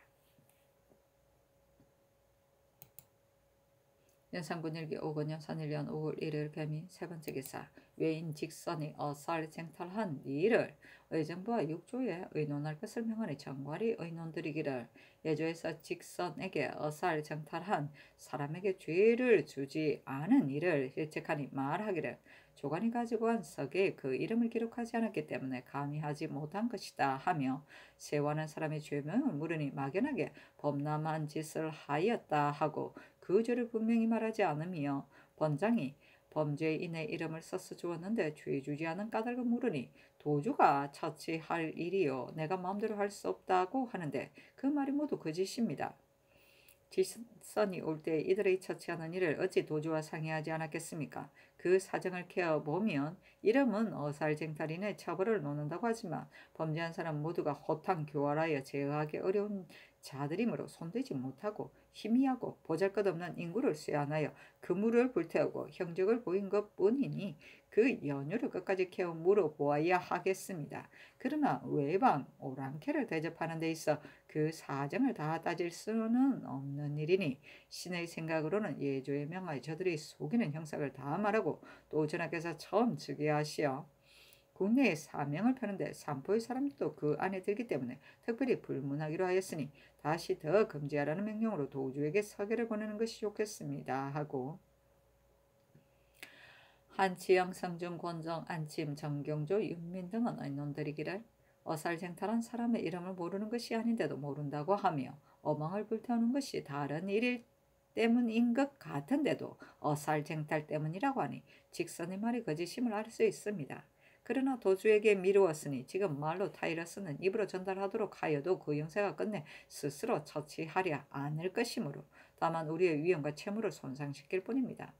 연산군 일기 5권 연산 1년 5월 1일 개미 세 번째 기사 외인 직선이 어살쟁탈한 이를 의정부와 육조에 의논할 것을 명하니 정괄이 의논드리기를 예조에서 직선에게 어살쟁탈한 사람에게 죄를 주지 않은 이를 일책하니 말하기를 조관이 가지고 한 석에 그 이름을 기록하지 않았기 때문에 감히 하지 못한 것이다 하며 세워하는 사람의 죄명을 물으니 막연하게 범람한 짓을 하였다 하고 그 죄를 분명히 말하지 않으며 번장이 범죄인의 이름을 써서 주었는데 죄 주지 않은 까닭을 물으니 도주가 처치할 일이요 내가 마음대로 할 수 없다고 하는데 그 말이 모두 거짓입니다. 직선이 올 때 이들의 처치하는 일을 어찌 도주와 상의하지 않았겠습니까? 그 사정을 캐어보면 이름은 어살쟁탈인의 처벌을 놓는다고 하지만 범죄한 사람 모두가 호탕 교활하여 제어하기 어려운 자들이므로 손대지 못하고 희미하고 보잘것없는 인구를 쇠안하여 그물을 불태우고 형적을 보인 것뿐이니 그 연유를 끝까지 캐어 물어보아야 하겠습니다. 그러나 외방 오랑캐를 대접하는 데 있어 그 사정을 다 따질 수는 없는 일이니 신의 생각으로는 예조에 명하여 저들이 속이는 형상을 다 말하고 또 전하께서 처음 즉위하시어 국내에 사명을 펴는데 산포의 사람도 그 안에 들기 때문에 특별히 불문하기로 하였으니 다시 더 금지하라는 명령으로 도주에게 서계를 보내는 것이 좋겠습니다 하고 한치영, 성중, 권정, 안침, 정경조, 윤민 등은 의논들이기를 어살쟁탈한 사람의 이름을 모르는 것이 아닌데도 모른다고 하며 어망을 불태우는 것이 다른 일 때문인 것 같은데도 어살쟁탈 때문이라고 하니 직선의 말이 거짓임을 알 수 있습니다. 그러나 도주에게 미루었으니 지금 말로 타이러스는 입으로 전달하도록 하여도 그 영세가 끝내 스스로 처치하려 않을 것이므로 다만 우리의 위엄과 채무를 손상시킬 뿐입니다.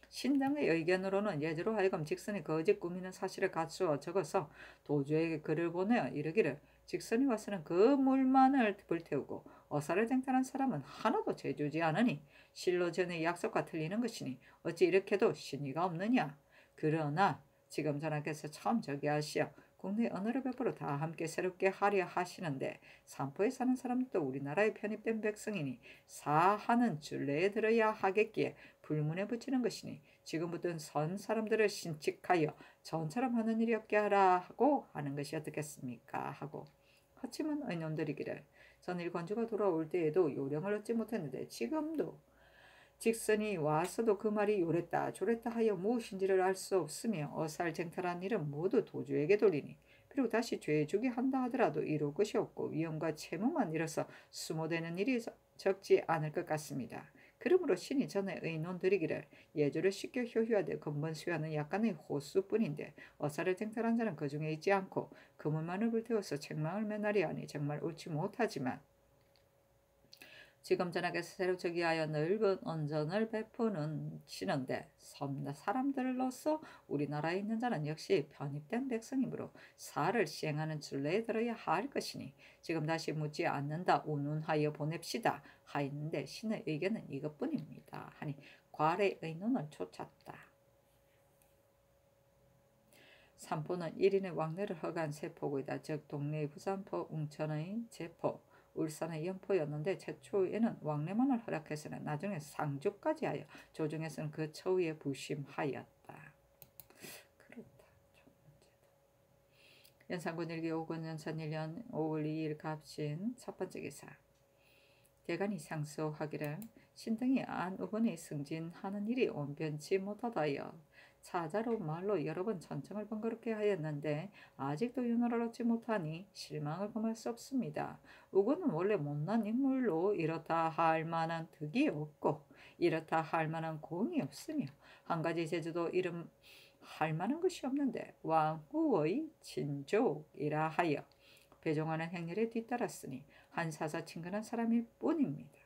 신당의 의견으로는 예주로 하여금 직선이 거짓 꾸미는 사실을 갖추어 적어서 도주에게 글을 보내어 이르기를 직선이 와서는 그 물만을 불태우고 어사를 쟁탈한 사람은 하나도 죄주지 않으니 실로 전의 약속과 틀리는 것이니 어찌 이렇게도 신의가 없느냐. 그러나 지금 전하께서 처음 저기하시어 국내 언어를 베풀어 다 함께 새롭게 하려 하시는데 산포에 사는 사람도 우리나라에 편입된 백성이니 사하는 줄내에 들어야 하겠기에 불문에 붙이는 것이니 지금부터는 선 사람들을 신칙하여 전처럼 하는 일이 없게 하라고 하는 것이 어떻겠습니까 하고 하치만 의논들이기를 전일 권주가 돌아올 때에도 요령을 얻지 못했는데 지금도 직선이 와서도 그 말이 요랬다 저랬다 하여 무엇인지를 알 수 없으며 어살쟁탈한 일은 모두 도주에게 돌리니 그리고 다시 죄주기 한다 하더라도 이룰 것이 없고 위험과 채무만 잃어서 수모되는 일이 적지 않을 것 같습니다. 그러므로 신이 전에 의논 드리기를 예조를 쉽게 효효하되 근본 수야는 약간의 호수뿐인데 어사를 쟁탈한 자는 그 중에 있지 않고 그물만을 불태워서 책망을 면하리 하니 정말 옳지 못하지만 지금 전하께서 새로 저기하여 넓은 언전을 베푸는 시는데 사람들로서 우리나라에 있는 자는 역시 편입된 백성이므로 사를 시행하는 줄내에 들어야 할 것이니 지금 다시 묻지 않는다 운운하여 보냅시다 하였는데 신의 의견은 이것뿐입니다 하니 괄의 의논을 촉쳤다. 산포는 1인의 왕래를 허가한 세포고이다. 즉 동래의 부산포, 웅천의 제포, 울산의 연포였는데 최초에는 왕래만을 허락해서는 나중에 상주까지 하여 조정에서는 그 처우에 부심하였다. 그렇다. 연산군 일기 5군 연산 1년 5월 2일 갑신 첫 번째 기사. 대간이 상소하기를 신등이 안우건이 승진하는 일이 온변치 못하다여 차자로 말로 여러 번 천청을 번거롭게 하였는데 아직도 윤호를 얻지 못하니 실망을 금할 수 없습니다. 우건은 원래 못난 인물로 이렇다 할 만한 득이 없고 이렇다 할 만한 공이 없으며 한 가지 제주도 이름 할 만한 것이 없는데 왕후의 친족이라 하여 배종하는 행렬에 뒤따랐으니 한 사사 친근한 사람일 뿐입니다.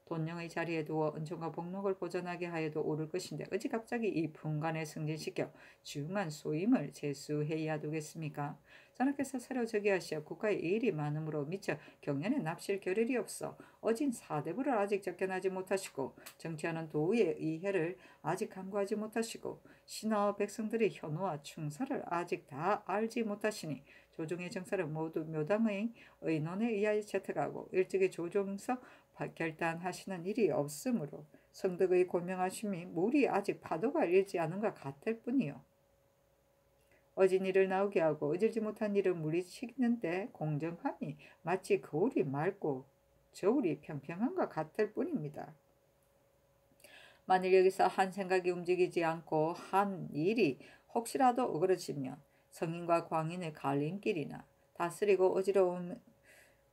돈령의 자리에 두어 은총과 복록을 보전하게 하여도 옳을 것인데 어찌 갑자기 이 분간에 승진시켜 중한 소임을 제수해야 두겠습니까? 전하께서 새로 저기하시어 국가에 일이 많으므로 미처 경연에 납실 겨를이 없어 어진 사대부를 아직 적견하지 못하시고 정치하는 도의의 의회를 아직 간구하지 못하시고 신하와 백성들의 현호와 충사를 아직 다 알지 못하시니 조정의 정사를 모두 묘당의 의논에 의하여 채택하고 일찍이 조정서 결단하시는 일이 없으므로 성덕의 고명하심이 물이 아직 파도가 일지 않은 것 같을 뿐이요. 어진 일을 나오게 하고 어질지 못한 일을 물리치는데 공정함이 마치 거울이 맑고 저울이 평평한 것 같을 뿐입니다. 만일 여기서 한 생각이 움직이지 않고 한 일이 혹시라도 어그러지면 성인과 광인의 갈림길이나 다스리고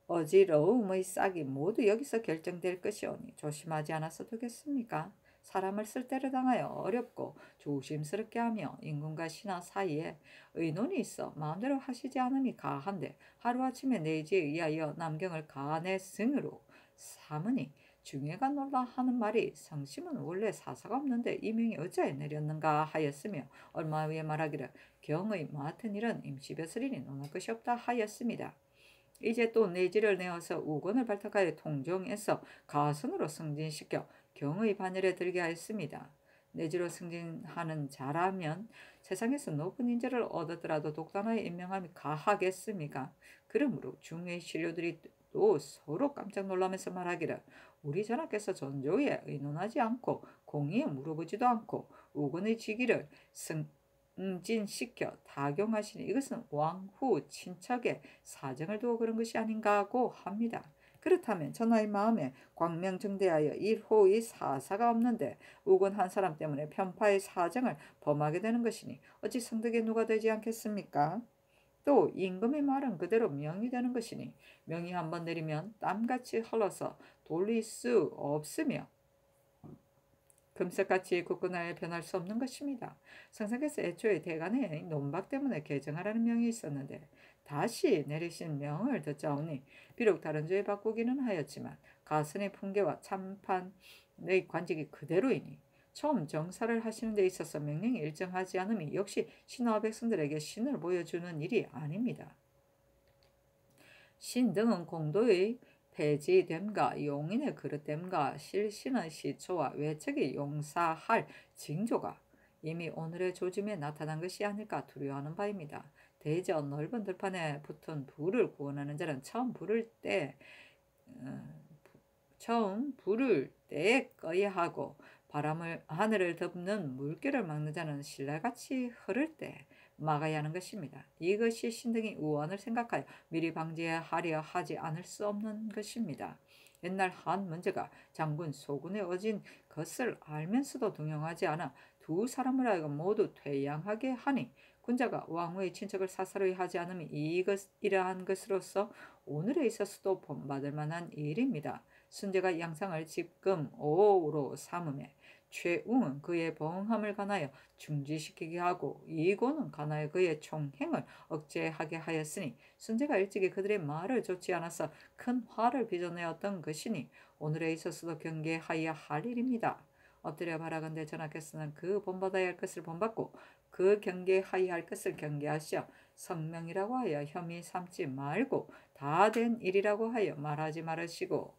어지러움의 싹이 모두 여기서 결정될 것이오니 조심하지 않아서 되겠습니까? 사람을 쓸데를 당하여 어렵고 조심스럽게 하며 임금과 신하 사이에 의논이 있어 마음대로 하시지 않음이 가한데 하루아침에 내지에 의하여 남경을 간의 승으로 삼으니 중해가 놀라 하는 말이 성심은 원래 사사가 없는데 이명이 어찌하여 내렸는가 하였으며 얼마 후에 말하기를 경의 맡은 일은 임시벼슬이니 논할 것이 없다 하였습니다. 이제 또 내지를 내어서 우건을 발탁하여 통정해서 가선으로 승진시켜 경의 반열에 들게 하였습니다. 내지로 승진하는 자라면 세상에서 높은 인재를 얻었더라도 독단하에 임명함이 가하겠습니까? 그러므로 중의 신료들이 또 서로 깜짝 놀라면서 말하기를 우리 전하께서 전조에 의논하지 않고 공의에 물어보지도 않고 우건의 직위를 승진시켜 타경하시니 이것은 왕후 친척의 사정을 두어 그런 것이 아닌가 하고 합니다. 그렇다면 전하의 마음에 광명정대하여 일호의 사사가 없는데 우건 한 사람 때문에 편파의 사정을 범하게 되는 것이니 어찌 성덕에 누가 되지 않겠습니까? 또 임금의 말은 그대로 명이 되는 것이니 명이 한번 내리면 땀같이 흘러서 돌릴 수 없으며 금석같이 굳건하여 변할 수 없는 것입니다. 성상께서 애초에 대간의 논박 때문에 개정하라는 명이 있었는데 다시 내리신 명을 듣자오니 비록 다른 조에 바꾸기는 하였지만 가선의 풍계와 참판의 관직이 그대로이니 처음 정사를 하시는 데 있어서 명령이 일정하지 않음이 역시 신하와 백성들에게 신을 보여주는 일이 아닙니다. 신 등은 공도의 폐지됨과 용인의 그릇됨과 실신의 시초와 외척이 용사할 징조가 이미 오늘의 조짐에 나타난 것이 아닐까 두려워하는 바입니다. 대저 넓은 들판에 붙은 불을 구원하는 자는 처음 불을 때에 꺼야 하고 하늘을 덮는 물결을 막는 자는 신라같이 흐를 때 막아야 하는 것입니다. 이것이 신등이 우환을 생각하여 미리 방지하려 하지 않을 수 없는 것입니다. 옛날 한 문제가 장군 소군에 어진 것을 알면서도 등용하지 않아 두 사람을 하여금 모두 퇴양하게 하니 군자가 왕후의 친척을 사사로이 하지 않음이 이러한 것으로서 오늘에 있어서도 본받을 만한 일입니다. 순제가 양상을 집금 5로 삼음에 최웅은 그의 범함을 관하여 중지시키게 하고 이고는 관하여 그의 총행을 억제하게 하였으니 순제가 일찍이 그들의 말을 좇지 않아서 큰 화를 빚어내었던 것이니 오늘에 있어서도 경계하여야 할 일입니다. 엎드려 바라건대 전하께서는 그 본받아야 할 것을 본받고 그 경계하여야 할 것을 경계하시어 성명이라고 하여 혐의 삼지 말고 다 된 일이라고 하여 말하지 말으시고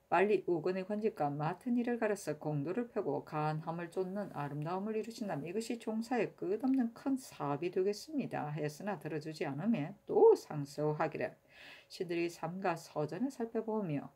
빨리 우건의 관직과 맡은 일을 가려서 공도를 펴고 간함을 쫓는 아름다움을 이루신다면 이것이 종사의 끝없는 큰 사업이 되겠습니다. 했으나 들어주지 않으면 또 상소하기를 시들이 삼가 서전을 살펴보며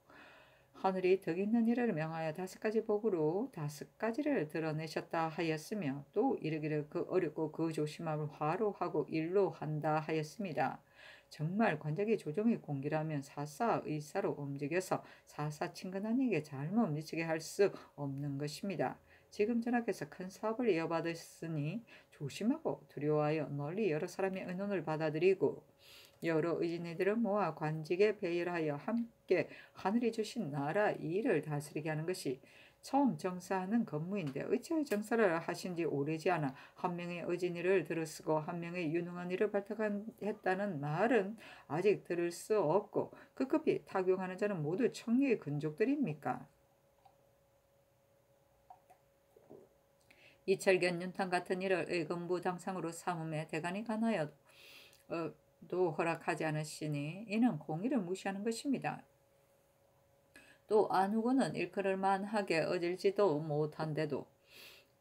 하늘이 덕 있는 일을 명하여 5가지 복으로 5가지를 드러내셨다 하였으며 또 이르기를 그 어렵고 그 조심함을 화로 하고 일로 한다 하였습니다. 정말 관적이 조정의 공기라면 사사 의사로 움직여서 사사 친근한 이에게 잘못 미치게 할 수 없는 것입니다. 지금 전하께서 큰 사업을 이어받으시니 조심하고 두려워하여 널리 여러 사람의 의논을 받아들이고 여러 의진이들을 모아 관직에 배열하여 함께 하늘이 주신 나라 일을 다스리게 하는 것이 처음 정사하는 건무인데 어찌하여 정사를 하신 지 오래지 않아 한 명의 의진이를 들어쓰고 한 명의 유능한 일을 발탁했다는 말은 아직 들을 수 없고 급급히 타경하는 자는 모두 청류의 근족들입니까? 이철견 윤탕 같은 일을 의금부 당상으로 삼음에 대간이 관하여 도 허락하지 않으시니 이는 공의를 무시하는 것입니다. 또 안후고는 일컬을 만하게 어질지도 못한데도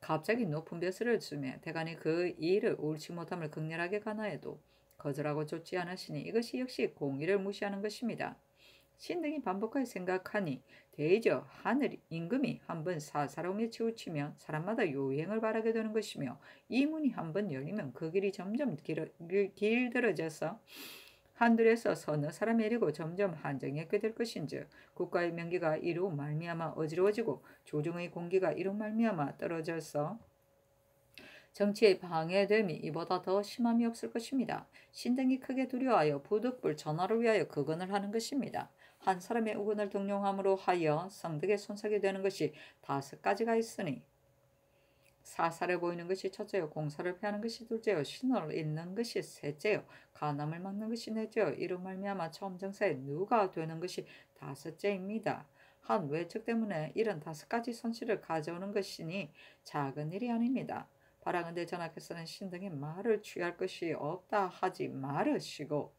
갑자기 높은 벼슬을 주며 대간이 그 일을 옳지 못함을 극렬하게 간하여도 거절하고 쫓지 않으시니 이것이 역시 공의를 무시하는 것입니다. 신등이 반복하여 생각하니 대저 하늘 임금이 한번 사사로움에 치우치면 사람마다 요행을 바라게 되는 것이며 이 문이 한번 열리면 그 길이 점점 길들어져서 한둘에서 서너 사람이 이르고 점점 한정이 있게 될 것인즉 국가의 명기가 이로 말미암아 어지러워지고 조정의 공기가 이로 말미암아 떨어져서 정치의 방해됨이 이보다 더 심함이 없을 것입니다. 신등이 크게 두려워하여 부득불 전화를 위하여 거건을 하는 것입니다. 한 사람의 우건을 등용함으로 하여 성덕에 손상이 되는 것이 5가지가 있으니 사사를 보이는 것이 첫째요, 공사를 폐하는 것이 둘째요, 신을 잇는 것이 셋째요, 간암을 막는 것이 넷째요, 이로 말미암아 처음 정사에 누가 되는 것이 5째입니다. 한 외척 때문에 이런 5가지 손실을 가져오는 것이니 작은 일이 아닙니다. 바라건대 전하께서는 신등의 말을 취할 것이 없다 하지 말으시고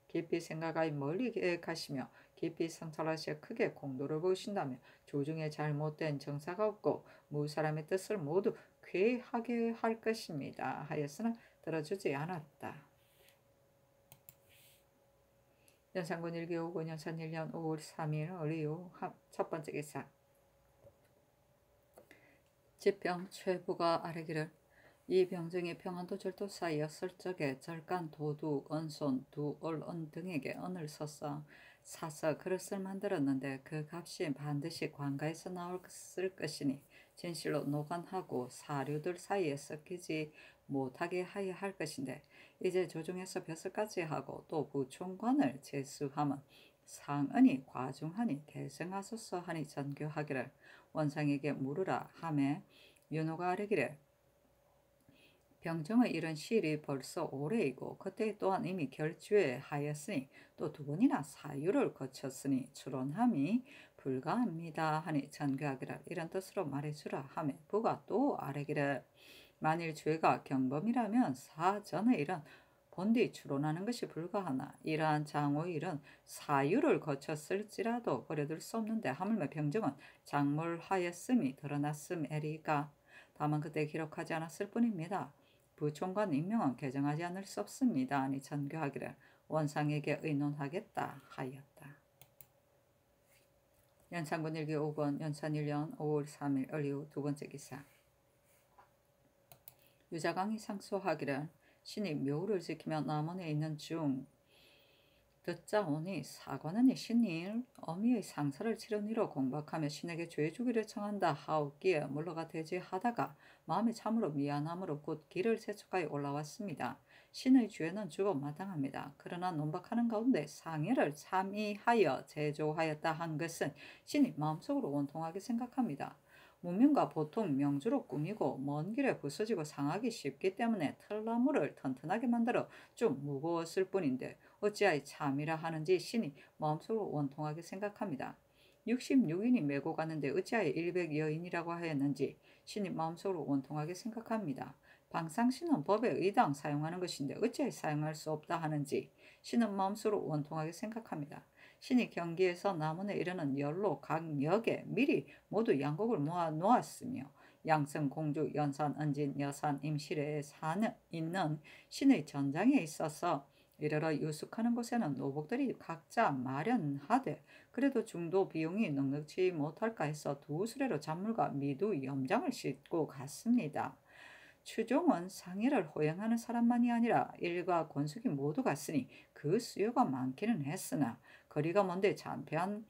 깊이 생각하여 멀리 계획하시며 깊이 성찰하시어 크게 공도를 보신다면 조중에 잘못된 정사가 없고 무사람의 뜻을 모두 쾌하게 할 것입니다. 하였으나 들어주지 않았다. 연산군 1기5군 연산 1년 5월 3일 어리요 첫 번째 기사. 지평 최부가 아뢰기를 이 병정이 평안도 절도 사이였을 적에 절간 도둑 언손 두올언 등에게 언을 써서 사서 그릇을 만들었는데 그 값이 반드시 관가에서 나왔을 것이니 진실로 노관하고 사류들 사이에 섞이지 못하게 하여야 할 것인데 이제 조정에서 벼슬까지 하고 또 부총관을 제수함은 상은이 과중하니 대승하소서 하니 전교하기를 원상에게 물으라 하매 윤호가 아뢰기를 병정의 이런 시일이 벌써 오래이고 그때 또한 이미 결주하였으니 또 두 번이나 사유를 거쳤으니 추론함이 불가합니다 하니 전교하기를 이런 뜻으로 말해주라 하매 부가 또 아뢰기를 만일 죄가 경범이라면 사전의 일은 본디 추론하는 것이 불가하나 이러한 장호의 일은 사유를 거쳤을지라도 버려둘 수 없는데 하물며 병정은 작물하였음이 드러났음에리까 다만 그때 기록하지 않았을 뿐입니다. 부총관 임명은 개정하지 않을 수 없습니다. 아니 전교하기를 원상에게 의논하겠다 하였다. 연산군 1기 5권 연산 1년 5월 3일 을이후 두 번째 기사. 유자광이 상소하기를 신이 묘를 지키며 남원에 있는 중 듣자오니 사관은 신이 어미의 상사를 치른 이로 공박하며 신에게 죄 주기를 청한다 하옵기에 물러가 대지하다가 마음에 참으로 미안함으로 곧 길을 재촉하여 올라왔습니다. 신의 죄는 주고 마땅합니다. 그러나 논박하는 가운데 상해를 참의하여 제조하였다 한 것은 신이 마음속으로 원통하게 생각합니다. 무명과 보통 명주로 꾸미고 먼 길에 부서지고 상하기 쉽기 때문에 털나무를 튼튼하게 만들어 좀 무거웠을 뿐인데 어찌하여 참이라 하는지 신이 마음속으로 원통하게 생각합니다. 66인이 메고 가는데 어찌하여 100여인이라고 하였는지 신이 마음속으로 원통하게 생각합니다. 방상신은 법에 의당 사용하는 것인데 어찌하여 사용할 수 없다 하는지 신은 마음속으로 원통하게 생각합니다. 신이 경기에서 남원에 이르는 열로 각 역에 미리 모두 양곡을 모아 놓았으며 양성 공주 연산 은진 여산 임실에 사는 있는 신의 전장에 있어서 이르러 유숙하는 곳에는 노복들이 각자 마련하되 그래도 중도 비용이 넉넉지 못할까 해서 두 수레로 잔물과 미두 염장을 싣고 갔습니다. 추종은 상해를 호행하는 사람만이 아니라 일과 권숙이 모두 갔으니 그 수요가 많기는 했으나 거리가 먼데 잔폐한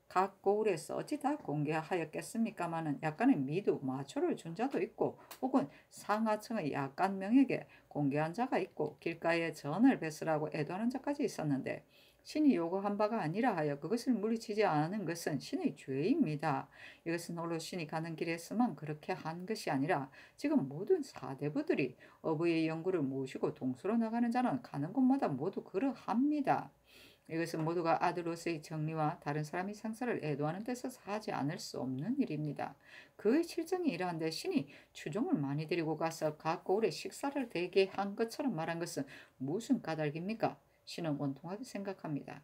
각 고을에서 어찌 다 공개하였겠습니까마는 약간의 미두, 마초를 준 자도 있고 혹은 상하층의 약간 명에게 공개한 자가 있고 길가에 전을 베으라고 애도하는 자까지 있었는데 신이 요구한 바가 아니라 하여 그것을 물리치지 않은 것은 신의 죄입니다. 이것은 홀로 신이 가는 길에서만 그렇게 한 것이 아니라 지금 모든 사대부들이 어부의 연구를 모시고 동수로 나가는 자는 가는 곳마다 모두 그러합니다. 이것은 모두가 아들로서의 정리와 다른 사람의 상사를 애도하는 데서 하지 않을 수 없는 일입니다. 그의 실정이 이러한데 신이 추종을 많이 데리고 가서 각 고을에 식사를 대게 한 것처럼 말한 것은 무슨 까닭입니까? 신은 원통하게 생각합니다.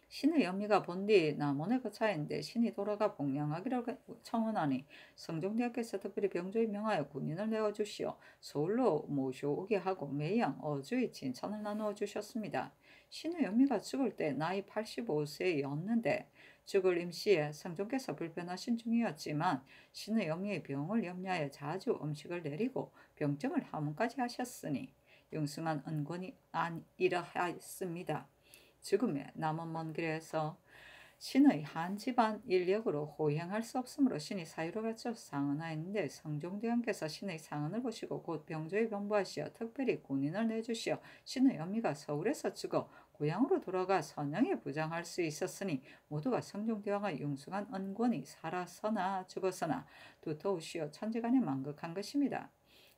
신의 연미가 본디 남원에 거차인데 신이 돌아가 복량하기를 청원하니 성종대학께서 특별히 병조에 명하여 군인을 내어주시어 서울로 모셔오게 하고 매양 어주의 진천을 나누어 주셨습니다. 신의 연미가 죽을 때 나이 85세였는데 죽을 임시에 성종께서 불편하신 중이었지만 신의 연미의 병을 염려하여 자주 음식을 내리고 병정을 하문까지 하셨으니 융승한 은권이 이러하였습니다. 지금의 남은 먼 길에서 신의 한 집안 인력으로 호행할 수 없으므로 신이 사유를 갖춰 상언하였는데 성종대왕께서 신의 상언을 보시고 곧 병조에 병부하시어 특별히 군인을 내주시어 신의 연미가 서울에서 죽어 고향으로 돌아가 선영에 부장할 수 있었으니 모두가 성종대왕의 융숭한 은권이 살아서나 죽었으나 두터우시어 천지간에 만극한 것입니다.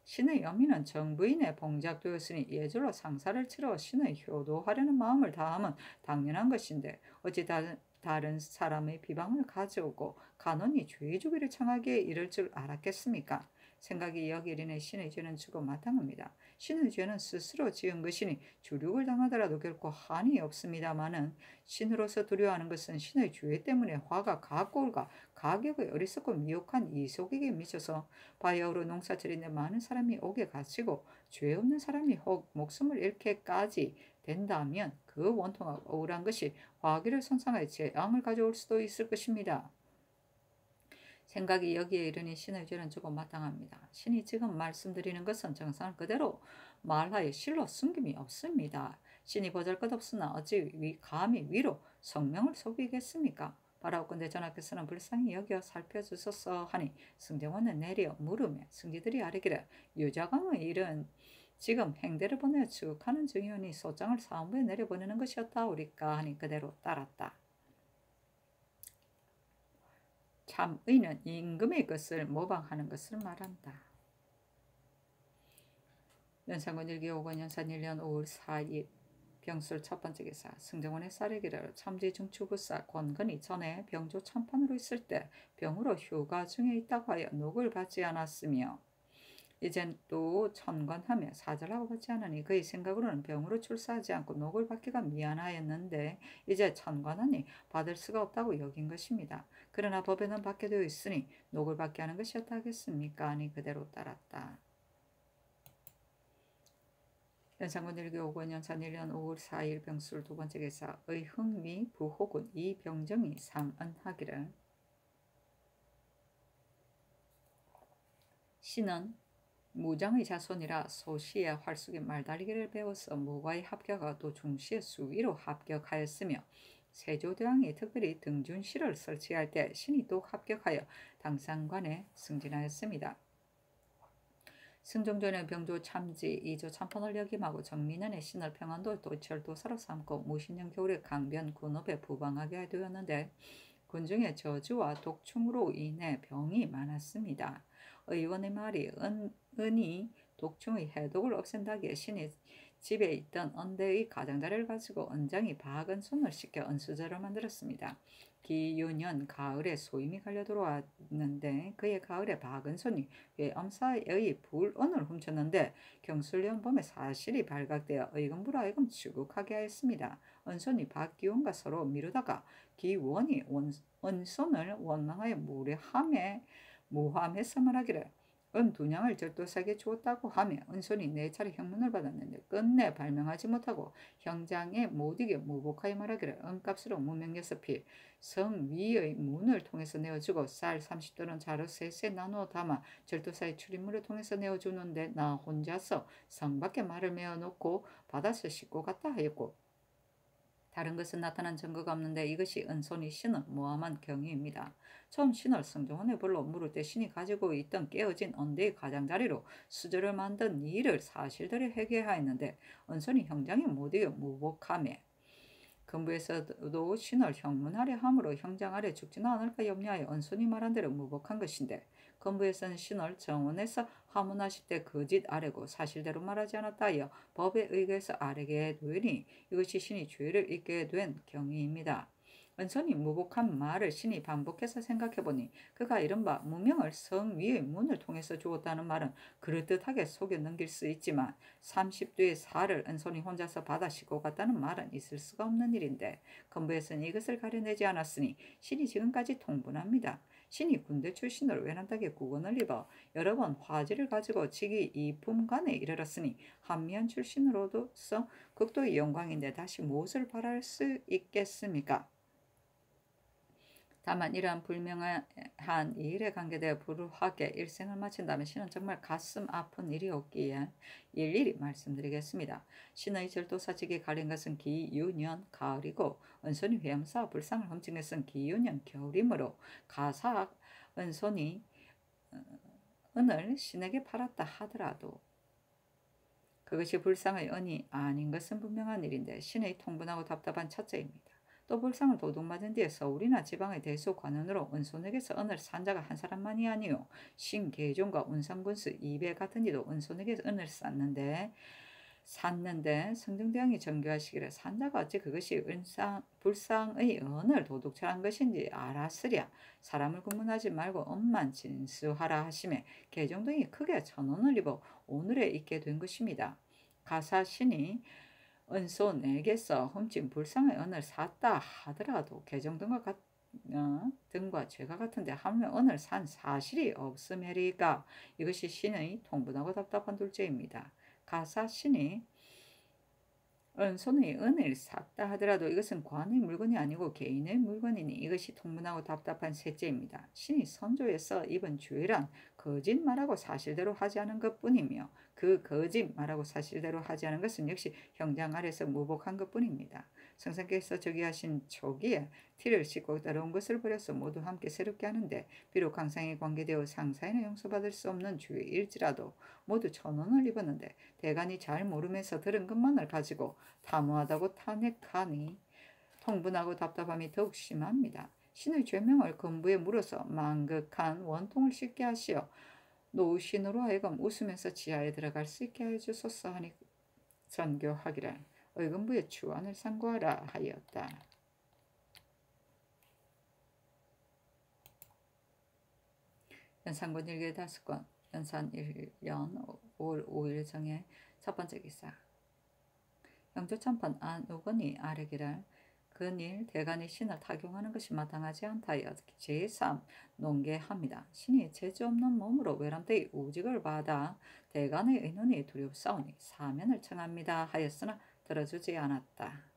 신의 여미는 정부인에 봉작되었으니 예절로 상사를 치러 신의 효도하려는 마음을 다하면 당연한 것인데 어찌 다른 사람의 비방을 가져오고 간언히 죄의 주기를 청하기에 이를 줄 알았겠습니까? 생각이 여기리니 신의 죄는 주고 마땅합니다. 신의 죄는 스스로 지은 것이니 주륙을 당하더라도 결코 한이 없습니다마는 신으로서 두려워하는 것은 신의 죄 때문에 화가 가고울과 가격의 어리석고 미혹한 이속에게 미쳐서 바야흐로 농사철인데 많은 사람이 옥에 갇히고 죄 없는 사람이 혹 목숨을 잃게까지 된다면 그 원통하고 억울한 것이 화기를 손상하여 재앙을 가져올 수도 있을 것입니다. 생각이 여기에 이르니 신의 죄는 주고 마땅합니다. 신이 지금 말씀드리는 것은 정상을 그대로 말하여 실로 숨김이 없습니다. 신이 보잘것없으나 어찌 감히 위로 성명을 속이겠습니까? 바라옵건대 전하께서는 불쌍히 여겨 살펴주소서 하니 승정원은 내려 물으며 승지들이 아뢰기를 유자광의 일은 지금 행대를 보내어 추격하는 중이오니 소장을 사무부에 내려보내는 것이었다오리까 하니 그대로 따랐다. 참 의는 임금의 것을 모방하는 것을 말한다. 연산군 일기 5권 연산 1년 5월 4일 병술 첫 번째 기사 승정원의 사례기를 참지중추부사 권건이 전에 병조 참판으로 있을 때 병으로 휴가 중에 있다고 하여 녹을 받지 않았으며 이젠 또 천관하며 사절하고 받지 않으니 그의 생각으로는 병으로 출사하지 않고 녹을 받기가 미안하였는데 이제 천관하니 받을 수가 없다고 여긴 것입니다. 그러나 법에는 받게 되어 있으니 녹을 받게 하는 것이었다 하겠습니까? 아니 그대로 따랐다. 연산군 일기 5권 연산 1년 5월 4일 병술 두 번째 기사 의흥미 부호군 이병정이 상언하기를 신은 무장의 자손이라 소시의 활쏘기 말다리기를 배워서 무과에 합격하고 중시의 수위로 합격하였으며 세조대왕이 특별히 등준시를 설치할 때 신이 또 합격하여 당상관에 승진하였습니다. 승종전의 병조 참지 2조 참판을 역임하고 정민현의 신을 평안도 도철도사로 삼고 무신년 겨울에 강변 군업에 부방하게 되었는데 군중의 저주와 독충으로 인해 병이 많았습니다. 의원의 말이 은이 독충의 해독을 없앤다기에 신이 집에 있던 언대의 가장자리를 가지고 언장이 박은손을 시켜 은수저를 만들었습니다. 기유년 가을에 소임이 갈려 들어왔는데 그의 가을에 박은손이 외엄사의 불언을 훔쳤는데 경술년 봄에 사실이 발각되어 의금부로 하여금 추국하게 하였습니다. 은손이 박기원과 서로 미루다가 기원이 은손을 원망하여 무함해서 말하기를 은 두 냥을 절도사에게 주었다고 하며 은손이 4차례 형문을 받았는데 끝내 발명하지 못하고 형장에 못 이겨 무복하여 말하기를 은값으로 무명 6필 성 위의 문을 통해서 내어주고 쌀 30도는 자루 셋에 나누어 담아 절도사의 출입문을 통해서 내어주는데 나 혼자서 성 밖에 말을 메어놓고 바다서 싣고 갔다 하였고 다른 것은 나타난 증거가 없는데 이것이 은손이 신은 모함한 경위입니다. 처음 신을 승정원에 불러 물을 때 신이 가지고 있던 깨어진 언대의 가장자리로 수저를 만든 일을 사실대로 회개하였는데 은손이 형장에 못 이겨 무복하며 근부에서도 신을 형문하려 함으로 형장 아래 죽지는 않을까 염려하여 은손이 말한 대로 무복한 것인데 건부에서는 신을 정원에서 하문하실 때 거짓 아래고 사실대로 말하지 않았다 하여 법에 의거해서 아래게 되니 이것이 신이 죄를 잊게 된 경위입니다. 은손이 무복한 말을 신이 반복해서 생각해보니 그가 이른바 무명을 성 위의 문을 통해서 주었다는 말은 그럴듯하게 속여 넘길 수 있지만 30두의 살을 은손이 혼자서 받아 싣고 갔다는 말은 있을 수가 없는 일인데 건부에서는 이것을 가려내지 않았으니 신이 지금까지 통분합니다. 신이 군대 출신으로 외난닥에 국원을 입어 여러 번 화지를 가지고 직위 이품관에 이르렀으니 한미한 출신으로서 극도의 영광인데 다시 무엇을 바랄 수 있겠습니까? 다만 이러한 불명한 일에 관계되어 불우하게 일생을 마친다면 신은 정말 가슴 아픈 일이 없기에 일일이 말씀드리겠습니다. 신의 절도사직에 갈린 것은 기유년 가을이고 은손이 회엄사 불상을 훔친 것은 기유년 겨울이므로 가사 은손이 은을 신에게 팔았다 하더라도 그것이 불상의 은이 아닌 것은 분명한 일인데 신의 통분하고 답답한 첫째입니다. 또 불상을 도둑맞은 뒤에 서울이나 지방의 대수 관원으로 은손에게서 은을 산 자가 한 사람만이 아니요 신계종과 운삼군수 이배 같은 이도 은손에게 은을 쌌는데 샀는데 성등대왕이 정교하시기를 산자가 어찌 그것이 불상의 언을 도둑질한 것인지 알았으랴. 사람을 구문하지 말고 엄만 진수하라 하시매 계정등이 크게 천원을 입어 오늘에 있게 된 것입니다. 가사신이 은소 내게서 훔친 불상의 은을 샀다 하더라도 계정등과 등과 죄가 같은데 하물며 은을 산 사실이 없음이리까. 이것이 신의 통분하고 답답한 둘째입니다. 가사신이 은손의 은을 샀다 하더라도 이것은 관의 물건이 아니고 개인의 물건이니 이것이 통분하고 답답한 셋째입니다. 신이 선조에서 입은 주의란 거짓말하고 사실대로 하지 않은 것뿐이며 그 거짓말하고 사실대로 하지 않은 것은 역시 형장 아래서 무복한 것뿐입니다. 성상께서 저기하신 초기에 티를 씻고 따라온 것을 버려서 모두 함께 새롭게 하는데 비록 강상에 관계되어 상사에는 용서받을 수 없는 주의일지라도 모두 천원을 입었는데 대간이 잘 모르면서 들은 것만을 가지고 탐호하다고 탄핵하니 통분하고 답답함이 더욱 심합니다. 신의 죄명을 건부에 물어서 망극한 원통을 씻게 하시어 노신으로 하여금 웃으면서 지하에 들어갈 수 있게 해주소서 하니 전교하기를 의금부의 주안을 상고하라 하였다. 연산군 일개 5권 연산 1년 5월 5일 정의 첫 번째 기사. 영조참판 안우건이 아뢰기를 근일 대간이 신을 타경하는 것이 마땅하지 않다여 제3 논계합니다. 신이 재주 없는 몸으로 외람되이 우직을 받아 대간의 의논이 두렵사오니 사면을 청합니다 하였으나 들어주지 않았다.